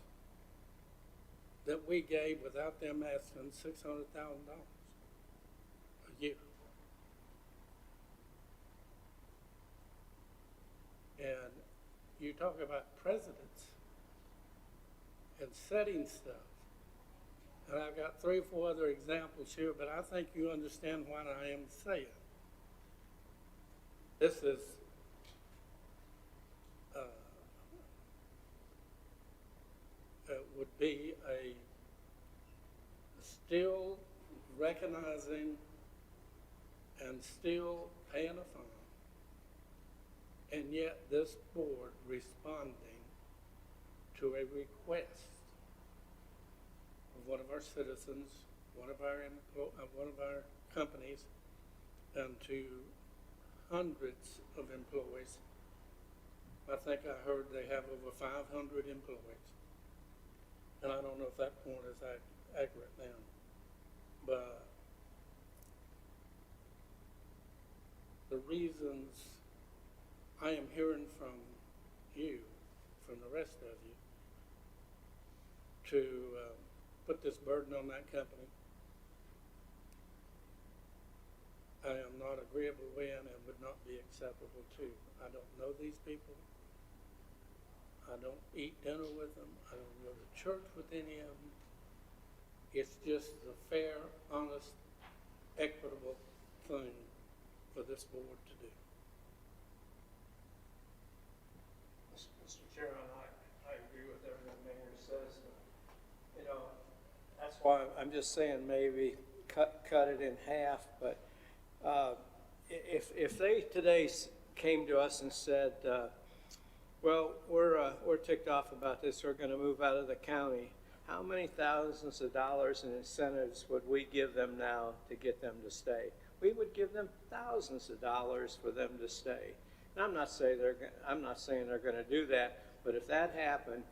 Speaker 3: that we gave without them asking $600,000 a year. And you talk about presidents and setting stuff. And I've got 3 or 4 other examples here, but I think you understand what I am saying. This is would be a still recognizing and still paying a fine, and yet this board responding to a request of one of our citizens, one of our companies, and to hundreds of employees. I think I heard they have over 500 employees. And I don't know if that point is accurate now. But the reasons I am hearing from you, from the rest of you, to put this burden on that company, I am not agreeable with and would not be acceptable to. I don't know these people. I don't eat dinner with them. I don't go to church with any of them. It's just the fair, honest, equitable thing for this board to do.
Speaker 15: Mr. Chairman, I agree with everything the mayor says. That's why I'm just saying maybe cut it in half. But if they today came to us and said, well, we're ticked off about this, we're going to move out of the county, how many thousands of dollars in incentives would we give them now to get them to stay? We would give them thousands of dollars for them to stay. And I'm not saying they're going to do that, but if that happened,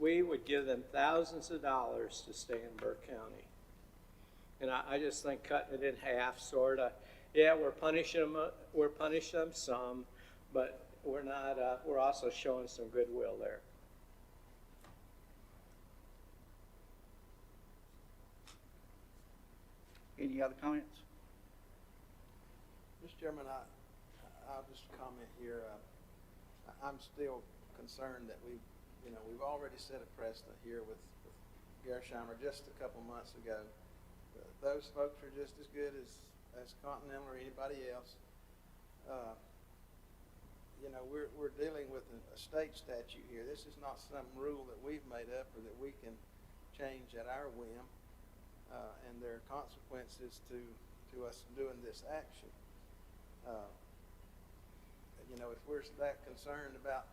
Speaker 15: we would give them thousands of dollars to stay in Burke County. And I just think cutting it in half, sort of, yeah, we're punishing them some, but we're not. We're also showing some goodwill there.
Speaker 1: Any other comments?
Speaker 8: Mr. Chairman, I'll just comment here. I'm still concerned that we've already set a precedent here with Gersheimer just a couple months ago. Those folks are just as good as Continental or anybody else. you know, we're dealing with a state statute here. This is not some rule that we've made up or that we can change at our whim. And there are consequences to us doing this action. You know, if we're that concerned about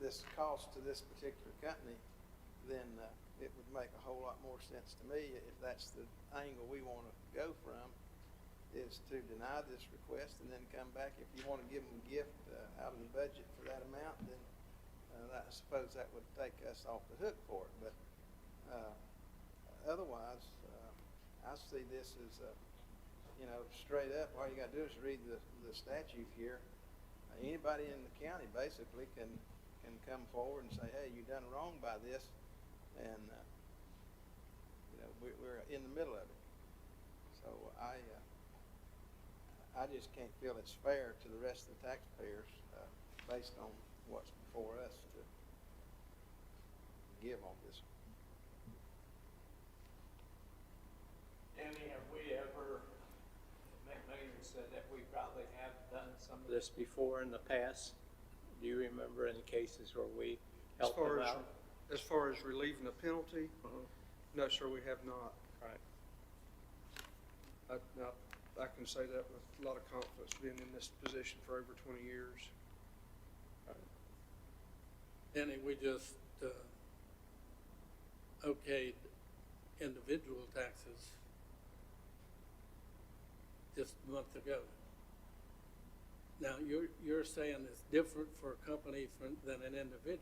Speaker 8: this cost to this particular company, then it would make a whole lot more sense to me if that's the angle we want to go from, is to deny this request and then come back. If you want to give them a gift out of the budget for that amount, then I suppose that would take us off the hook for it. But otherwise, I see this as, you know, straight up, all you got to do is read the statute here. Anybody in the county basically can come forward and say, hey, you done wrong by this, and you know, we're in the middle of it. So I just can't feel it's fair to the rest of the taxpayers based on what's before us to give on this.
Speaker 15: Danny, have we ever, McMahon said that we probably have done some of this before in the past. Do you remember any cases where we helped them out?
Speaker 14: As far as relieving a penalty, no, sir, we have not.
Speaker 15: Right.
Speaker 14: I can say that with a lot of confidence, being in this position for over 20 years.
Speaker 3: Danny, we just okayed individual taxes just a month ago. Now, you're saying it's different for a company than an individual.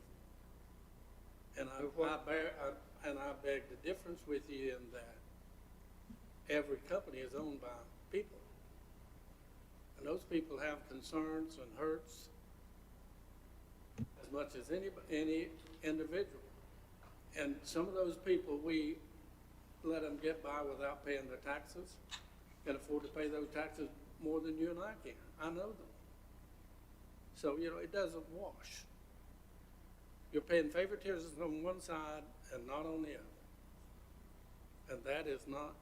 Speaker 3: And I beg the difference with you in that every company is owned by people. And those people have concerns and hurts as much as any individual. And some of those people, we let them get by without paying their taxes, can afford to pay those taxes more than you and I can. I know them. So, you know, it doesn't wash. You're paying favoritism on one side and not on the other. And that is not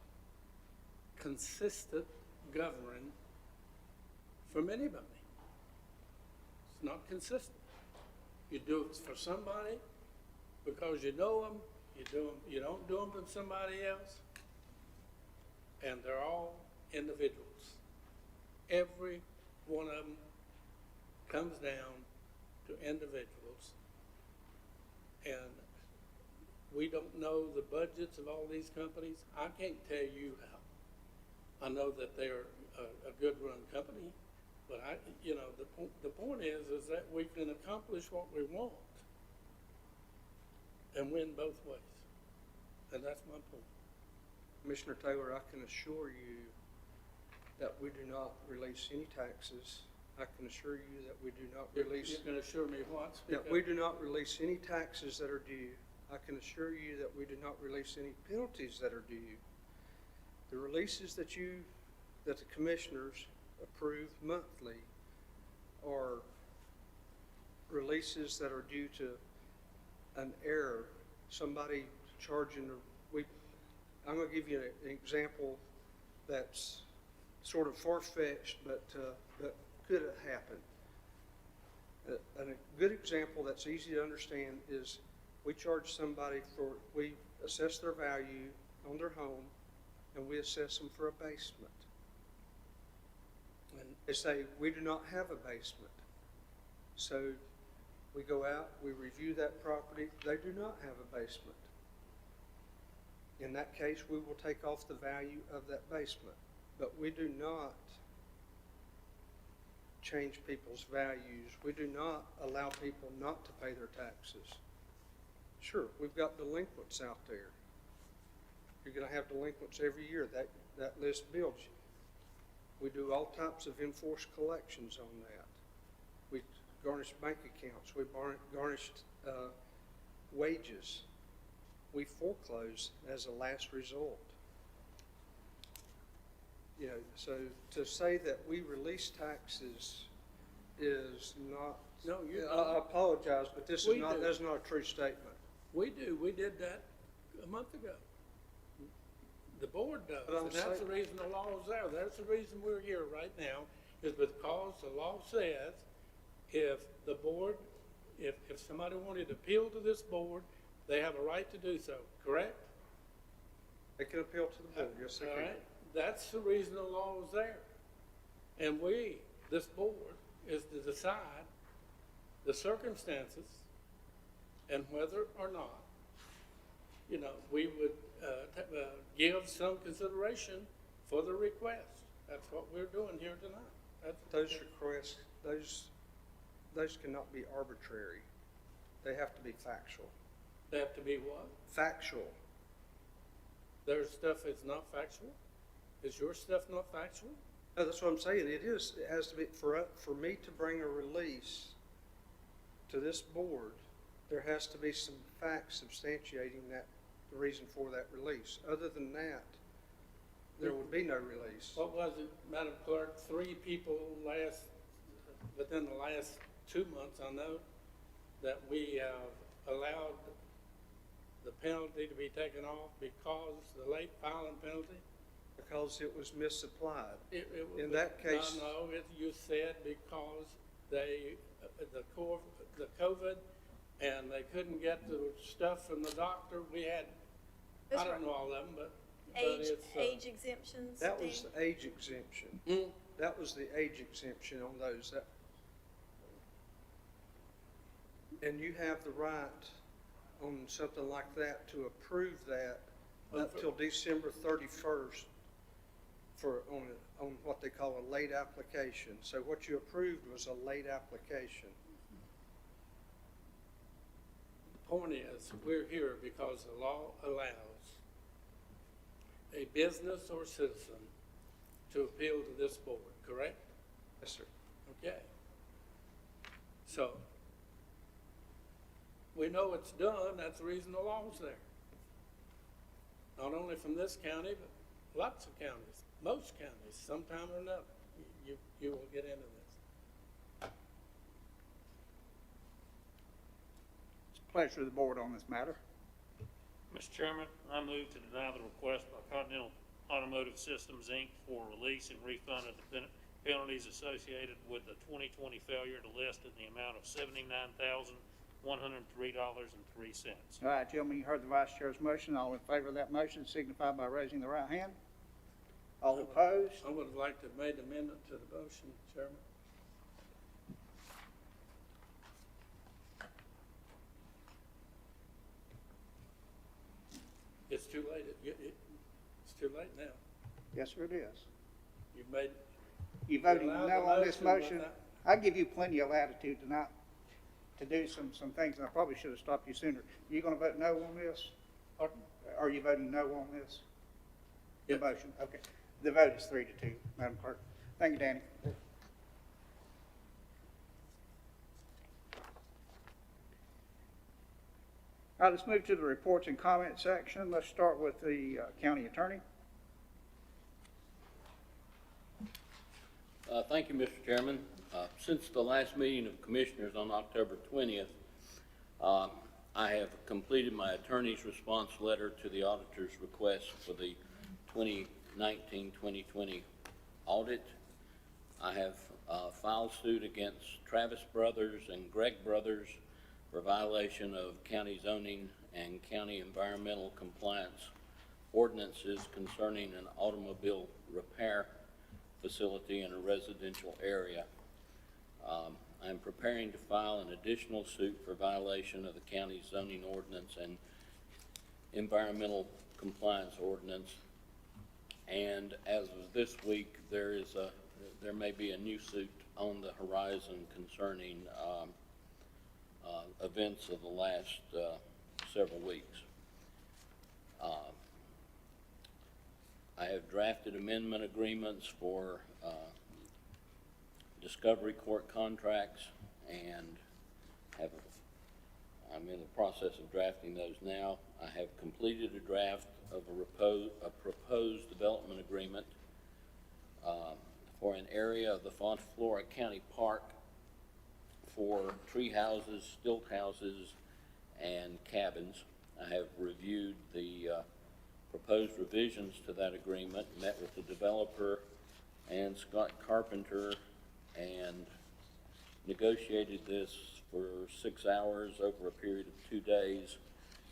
Speaker 3: consistent governing from anybody. It's not consistent. You do it for somebody because you know them. You don't do them for somebody else. And they're all individuals. Every one of them comes down to individuals. And we don't know the budgets of all these companies. I can't tell you how. I know that they're a good run company, but you know, the point is that we can accomplish what we want and win both ways. And that's my point.
Speaker 14: Commissioner Taylor, I can assure you that we do not release any taxes. I can assure you that we do not release.
Speaker 3: You can assure me what?
Speaker 14: That we do not release any taxes that are due. I can assure you that we do not release any penalties that are due. The releases that the commissioners approve monthly are releases that are due to an error. Somebody charging, I'm going to give you an example that's sort of far-fetched, but could have happened. A good example that's easy to understand is we charge somebody we assess their value on their home, and we assess them for a basement. And they say, we do not have a basement. So we go out, we review that property, they do not have a basement. In that case, we will take off the value of that basement. But we do not change people's values. We do not allow people not to pay their taxes. Sure, we've got delinquents out there. You're going to have delinquents every year. That list builds. We do all types of enforced collections on that. We garnish bank accounts. We garnish wages. We foreclose as a last result. You know, so to say that we release taxes is not.
Speaker 3: No, you don't.
Speaker 14: I apologize, but that's not a true statement.
Speaker 3: We do. We did that a month ago. The board does, and that's the reason the law is there. That's the reason we're here right now, is because the law says if the board, if somebody wanted to appeal to this board, they have a right to do so, correct?
Speaker 14: They can appeal to the board, yes, they
Speaker 3: All
Speaker 14: can.
Speaker 3: right, that's the reason the law is there. And we, this board, is to decide the circumstances and whether or not, you know, we would give some consideration for the request. That's what we're doing here tonight.
Speaker 14: Those requests, those cannot be arbitrary. They have to be factual.
Speaker 3: They have to be what?
Speaker 14: Factual.
Speaker 3: There's stuff that's not factual? Is your stuff not factual?
Speaker 14: No, that's what I'm saying. It is. It has to be, for me to bring a release to this board, there has to be some facts substantiating that, the reason for that release. Other than that, there would be no release.
Speaker 3: What was it, Madam Clerk? 3 people within the last 2 months, I know, that we have allowed the penalty to be taken off because the late filing penalty?
Speaker 14: Because it was misapplied. In
Speaker 3: Was-
Speaker 14: that case.
Speaker 3: No, you said because the COVID, and they couldn't get the stuff from the doctor. We had,
Speaker 11: That's
Speaker 3: I don't
Speaker 11: right.
Speaker 3: know all of them, but
Speaker 11: Age,
Speaker 3: it's,
Speaker 11: age exemptions.
Speaker 14: That
Speaker 11: Dan?
Speaker 14: was the age exemption.
Speaker 3: Mm.
Speaker 14: That was the age exemption on those. And you have the right on something like that to approve that up till December 31st on what they call a late application. So what you approved was a late application.
Speaker 3: The point is, we're here because the law allows a business or citizen to appeal to this board, correct?
Speaker 14: Yes, sir.
Speaker 3: Okay. So, we know it's done, that's the reason the law's there. Not only from this county, but lots of counties, most counties, sometime or another, you will get into this.
Speaker 1: It's a pleasure of the board on this matter.
Speaker 7: Mr. Chairman, I move to deny the request by Continental Automotive Systems, Inc. for release and refund of the penalties associated with the 2020 failure to list in the amount of $79,103.03.
Speaker 1: All right, gentlemen, you heard the vice chair's motion. All in favor of that motion signify by raising the right hand. All opposed?
Speaker 3: I would have liked to have made an amendment to the motion, Chairman. It's too late. It's too late now.
Speaker 1: Yes, sir, it is.
Speaker 3: You've made.
Speaker 1: You voting
Speaker 3: allowed
Speaker 1: no
Speaker 3: the
Speaker 1: on this motion?
Speaker 3: without-
Speaker 1: I give you plenty of latitude tonight to do some things, and I probably should have stopped you sooner. You gonna vote no on this?
Speaker 3: Pardon?
Speaker 1: Are you voting no on this? The
Speaker 3: Yes.
Speaker 1: motion, okay. The vote is 3-2, Madam Clerk. Thank you, Danny. All right, let's move to the reports and comments section. Let's start with the county attorney.
Speaker 12: Thank you, Mr. Chairman. Since the last meeting of commissioners on October 20th, I have completed my attorney's response letter to the auditor's request for the 2019-2020 audit. I have filed suit against Travis Brothers and Greg Brothers for violation of county zoning and county environmental compliance ordinances concerning an automobile repair facility in a residential area. I'm preparing to file an additional suit for violation of the county's zoning ordinance and environmental compliance ordinance. And as of this week, there may be a new suit on the horizon concerning events of the last several weeks. I have drafted amendment agreements for discovery court contracts, and I'm in the process of drafting those now. I have completed a draft of a proposed development agreement for an area of the Fontflora County Park for tree houses, stilt houses, and cabins. I have reviewed the proposed revisions to that agreement, met with the developer, and Scott Carpenter, and negotiated this for 6 hours over a period of 2 days,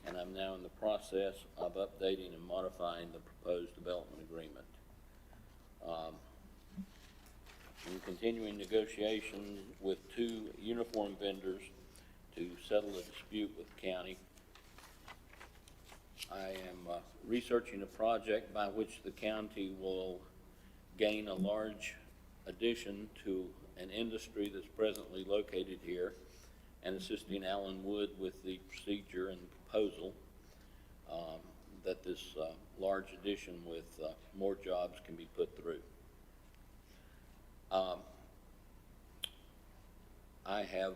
Speaker 12: and I'm now in the process of updating and modifying the proposed development agreement. In continuing negotiation with 2 uniform vendors to settle a dispute with the county. I am researching a project by which the county will gain a large addition to an industry that's presently located here, and assisting Alan Wood with the procedure and proposal that this large addition with more jobs can be put through. I have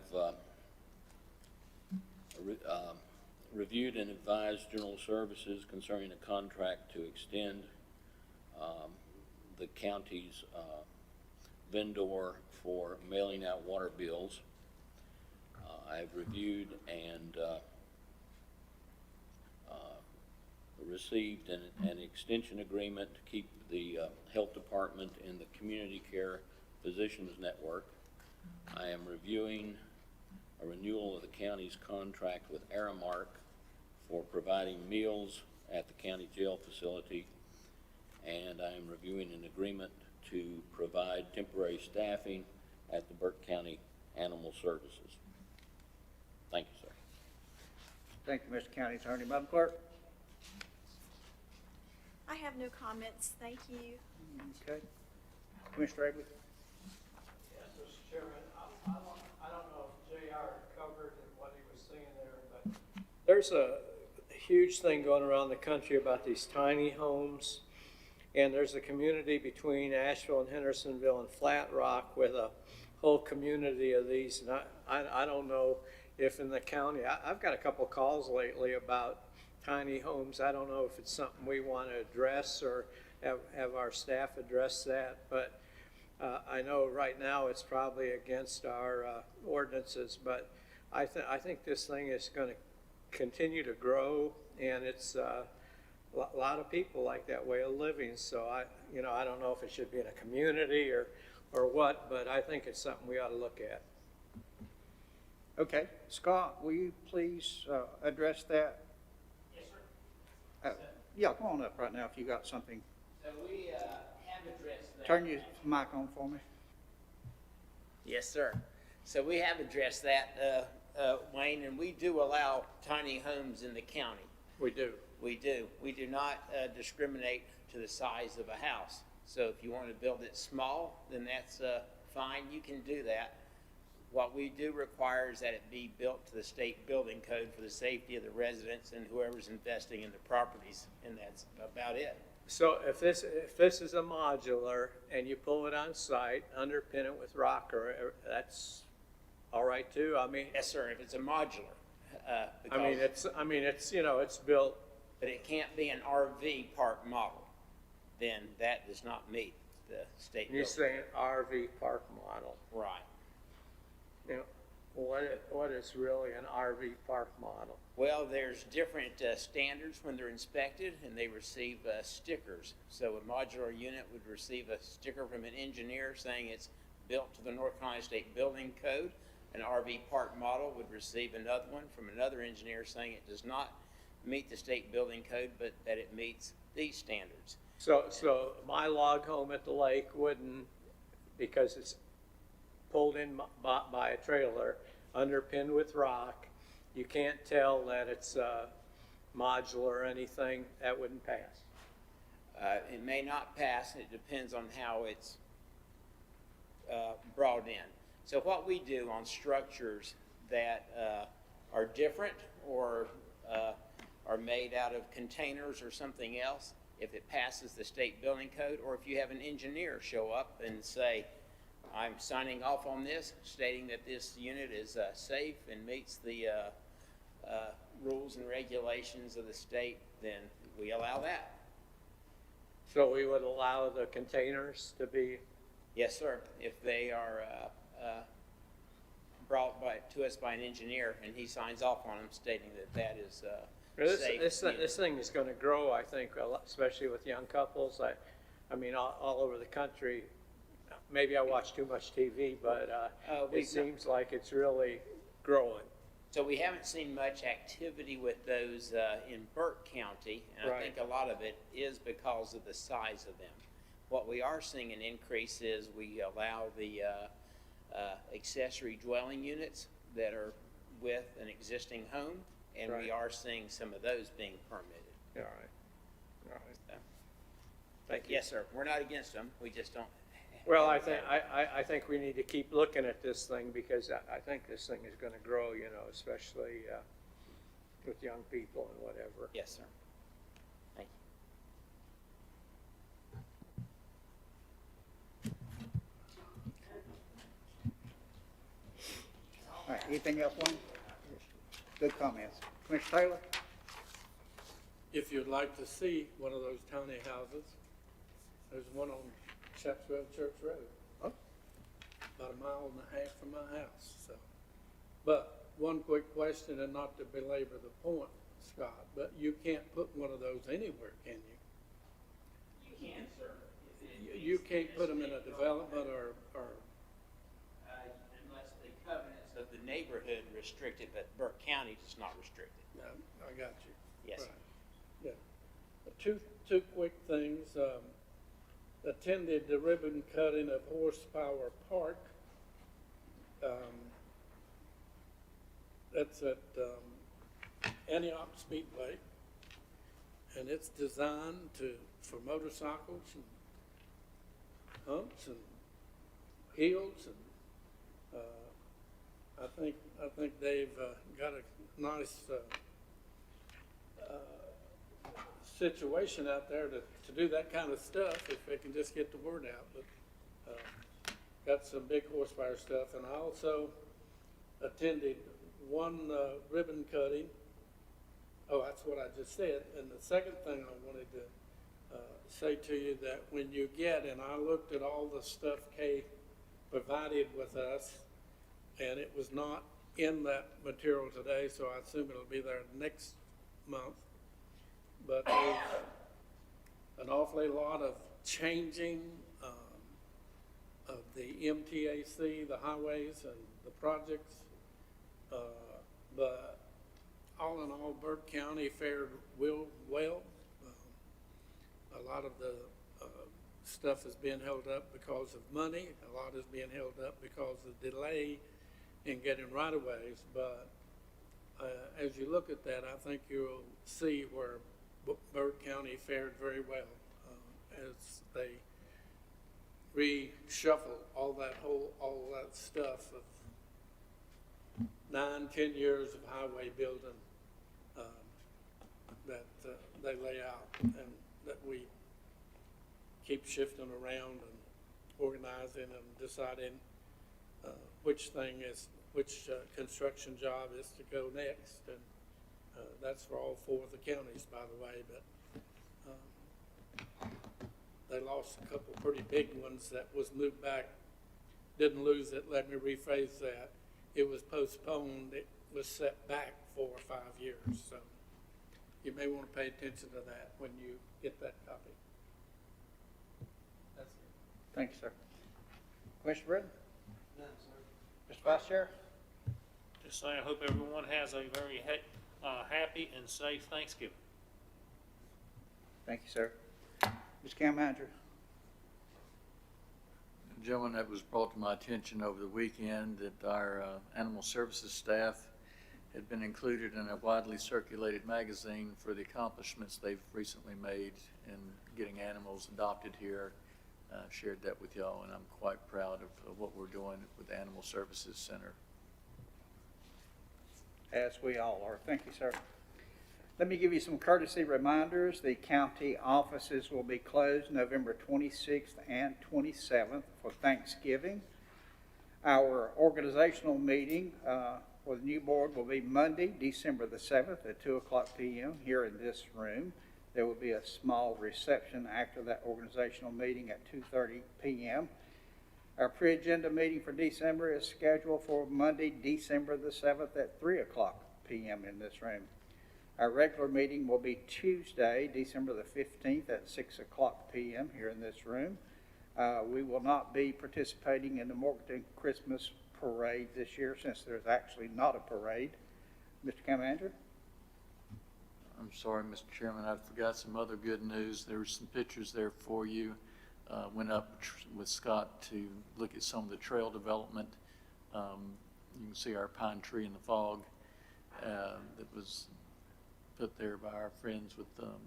Speaker 12: reviewed and advised General Services concerning a contract to extend the county's vendor for mailing out water bills. I've reviewed and received an extension agreement to keep the health department in the community care physicians network. I am reviewing a renewal of the county's contract with Aramark for providing meals at the county jail facility, and I am reviewing an agreement to provide temporary staffing at the Burke County Animal Services. Thank you, sir.
Speaker 1: Thank you, Mr. County Attorney. Madam Clerk?
Speaker 11: I have no comments, thank you.
Speaker 1: Okay. Commissioner Abley?
Speaker 3: Yes, Mr. Chairman, I don't know if J.R. covered what he was saying there, but there's a huge thing going around the country about these tiny homes, and there's a community between Asheville and Hendersonville and Flat Rock with a whole community of these, and I don't know if in the county, I've got a couple calls lately about tiny homes. I don't know if it's something we want to address or have our staff address that, but I know right now it's probably against our ordinances, but I think this thing is going to continue to grow, and it's a lot of people like that way of living. So I don't know if it should be in a community or what, but I think it's something we ought to look at.
Speaker 1: Okay. Scott, will you please address that?
Speaker 9: Yes, sir.
Speaker 1: Yeah, come on up right now if you got something.
Speaker 9: So we have addressed that.
Speaker 1: Turn your mic on for me.
Speaker 9: Yes, sir. So we have addressed that, Wayne, and we do allow tiny homes in the county.
Speaker 3: We do.
Speaker 9: We do. We do not discriminate to the size of a house. So if you want to build it small, then that's fine. You can do that. What we do require is that it be built to the state building code for the safety of the residents and whoever's investing in the properties, and that's about it.
Speaker 3: So if this is a modular and you pull it on site, underpin it with rock, or that's all right too. I mean,
Speaker 9: Yes, sir. If it's a modular,
Speaker 3: it's built.
Speaker 9: but it can't be an RV park model, then that does not meet the state
Speaker 3: You're
Speaker 9: building.
Speaker 3: saying RV park model.
Speaker 9: Right.
Speaker 3: You know, what is really an RV park model?
Speaker 9: Well, there's different standards when they're inspected, and they receive stickers. So a modular unit would receive a sticker from an engineer saying it's built to the North Carolina State Building Code. An RV park model would receive another one from another engineer saying it does not meet the state building code, but that it meets these standards.
Speaker 3: So my log home at the lake wouldn't, because it's pulled in by a trailer, underpinned with rock, you can't tell that it's modular or anything, that wouldn't pass.
Speaker 9: It may not pass, it depends on how it's brought in. So what we do on structures that are different or are made out of containers or something else, if it passes the state building code, or if you have an engineer show up and say, I'm signing off on this, stating that this unit is safe and meets the rules and regulations of the state, then we allow that.
Speaker 3: So we would allow the containers to be.
Speaker 9: Yes, sir. If they are brought to us by an engineer and he signs off on them stating that that is safe.
Speaker 3: This thing is going to grow, I think, a lot, especially with young couples. I mean, all over the country,
Speaker 15: maybe I watch too much TV, but
Speaker 9: we've
Speaker 15: it seems like it's really growing.
Speaker 9: So we haven't seen much activity with those in Burke County, and I
Speaker 15: Right.
Speaker 9: think a lot of it is because of the size of them. What we are seeing an increase is we allow the accessory dwelling units that are with an existing home, and we
Speaker 15: Right.
Speaker 9: are seeing some of those being permitted.
Speaker 15: All right. All right.
Speaker 9: So,
Speaker 15: Thank
Speaker 9: but
Speaker 15: you.
Speaker 9: yes, sir, we're not against them, we just don't.
Speaker 15: Well, I think we need to keep looking at this thing because I think this thing is gonna grow, you know, especially with young people and whatever.
Speaker 9: Yes, sir. Thank you.
Speaker 1: All right, anything else, Wayne? Good comments. Commissioner Taylor?
Speaker 3: If you'd like to see one of those tiny houses, there's one on Chatsworth Church Road.
Speaker 1: Oh.
Speaker 3: About a mile and a half from my house, so. But one quick question, and not to belabor the point, Scott, but you can't put one of those anywhere, can you?
Speaker 9: You can, sir.
Speaker 3: You can't put them in a development or
Speaker 9: Unless the covenants of the neighborhood restrict it, but Burke County does not restrict it.
Speaker 3: I got you.
Speaker 9: Yes, sir.
Speaker 3: Right. Yeah. Two quick things. Attended the ribbon cutting of Horsepower Park. That's at Antioch Speedway, and it's designed for motorcycles and humps and hills, and I think they've got a nice situation out there to do that kind of stuff if they can just get the word out. But got some big horsepower stuff, and I also attended one ribbon cutting. Oh, that's what I just said. And the second thing I wanted to say to you, that when you get, and I looked at all the stuff Kay provided with us, and it was not in that material today, so I assume it'll be there next month. But there's an awfully lot of changing of the MTAC, the highways and the projects. But all in all, Burke County fared well. A lot of the stuff is being held up because of money. A lot is being held up because of delay in getting right-of-ways. But as you look at that, I think you'll see where Burke County fared very well as they reshuffle all that stuff of 9-10 years of highway building that they lay out, and that we keep shifting around and organizing and deciding which construction job is to go next. And that's for all 4 of the counties, by the way, but they lost a couple pretty big ones that was moved back. Didn't lose it, let me rephrase that. It was postponed, it was set back 4 or 5 years. So you may want to pay attention to that when you get that copy. That's it.
Speaker 1: Thank you, sir. Commissioner Britton? None, sir. Mr. Vice Chair?
Speaker 7: Just say I hope everyone has a very happy and safe Thanksgiving.
Speaker 1: Thank you, sir. Mr. County Manager?
Speaker 13: Gentlemen, that was brought to my attention over the weekend that our animal services staff had been included in a widely circulated magazine for the accomplishments they've recently made in getting animals adopted here. Shared that with y'all, and I'm quite proud of what we're doing with the Animal Services Center.
Speaker 1: As we all are. Thank you, sir. Let me give you some courtesy reminders. The county offices will be closed November 26th and 27th for Thanksgiving. Our organizational meeting for the new board will be Monday, December the 7th at 2:00 p.m. here in this room. There will be a small reception after that organizational meeting at 2:30 p.m. Our pre-agenda meeting for December is scheduled for Monday, December the 7th at 3:00 p.m. in this room. Our regular meeting will be Tuesday, December the 15th at 6:00 p.m. here in this room. We will not be participating in the Morganton Christmas Parade this year since there's actually not a parade. Mr. County Manager?
Speaker 13: I'm sorry, Mr. Chairman, I forgot some other good news. There were some pictures there for you. Went up with Scott to look at some of the trail development. You can see our pine tree in the fog that was put there by our friends with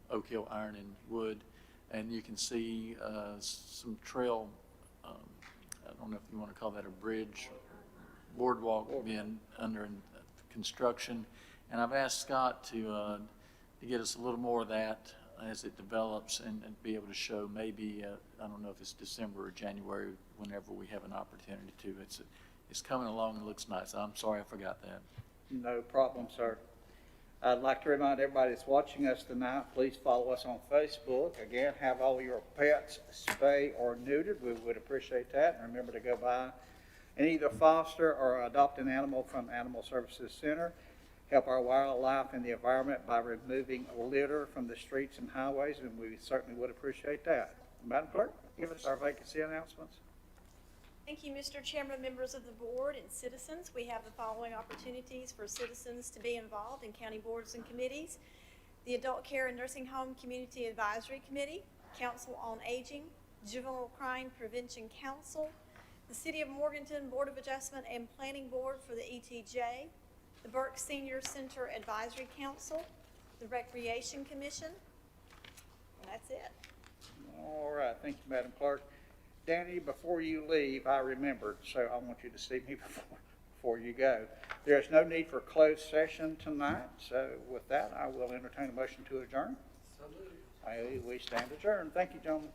Speaker 13: Oak Hill Iron and Wood. And you can see some trail, I don't know if you want to call that a bridge, boardwalk being under construction. And I've asked Scott to get us a little more of that as it develops and be able to show maybe, I don't know if it's December or January, whenever we have an opportunity to. It's coming along and looks nice. I'm sorry I forgot that.
Speaker 1: No problem, sir. I'd like to remind everybody that's watching us tonight, please follow us on Facebook. Again, have all your pets spayed or neutered. We would appreciate that. And remember to go by and either foster or adopt an animal from Animal Services Center. Help our wildlife and the environment by removing litter from the streets and highways, and we certainly would appreciate that. Madam Clerk, give us our vacancy announcements.
Speaker 11: Thank you, Mr. Chairman, members of the board, and citizens. We have the following opportunities for citizens to be involved in county boards and committees: the Adult Care and Nursing Home Community Advisory Committee, Council on Aging, Juvenile Crime Prevention Council, the City of Morganton Board of Adjustment and Planning Board for the ETJ, the Burke Senior Center Advisory Council, the Recreation Commission, and that's it.
Speaker 1: All right, thank you, Madam Clerk. Danny, before you leave, I remembered, so I want you to see me before you go. There's no need for closed session tonight, so with that, I will entertain a motion to adjourn.
Speaker 3: So moved.
Speaker 1: We stand adjourned. Thank you, gentlemen.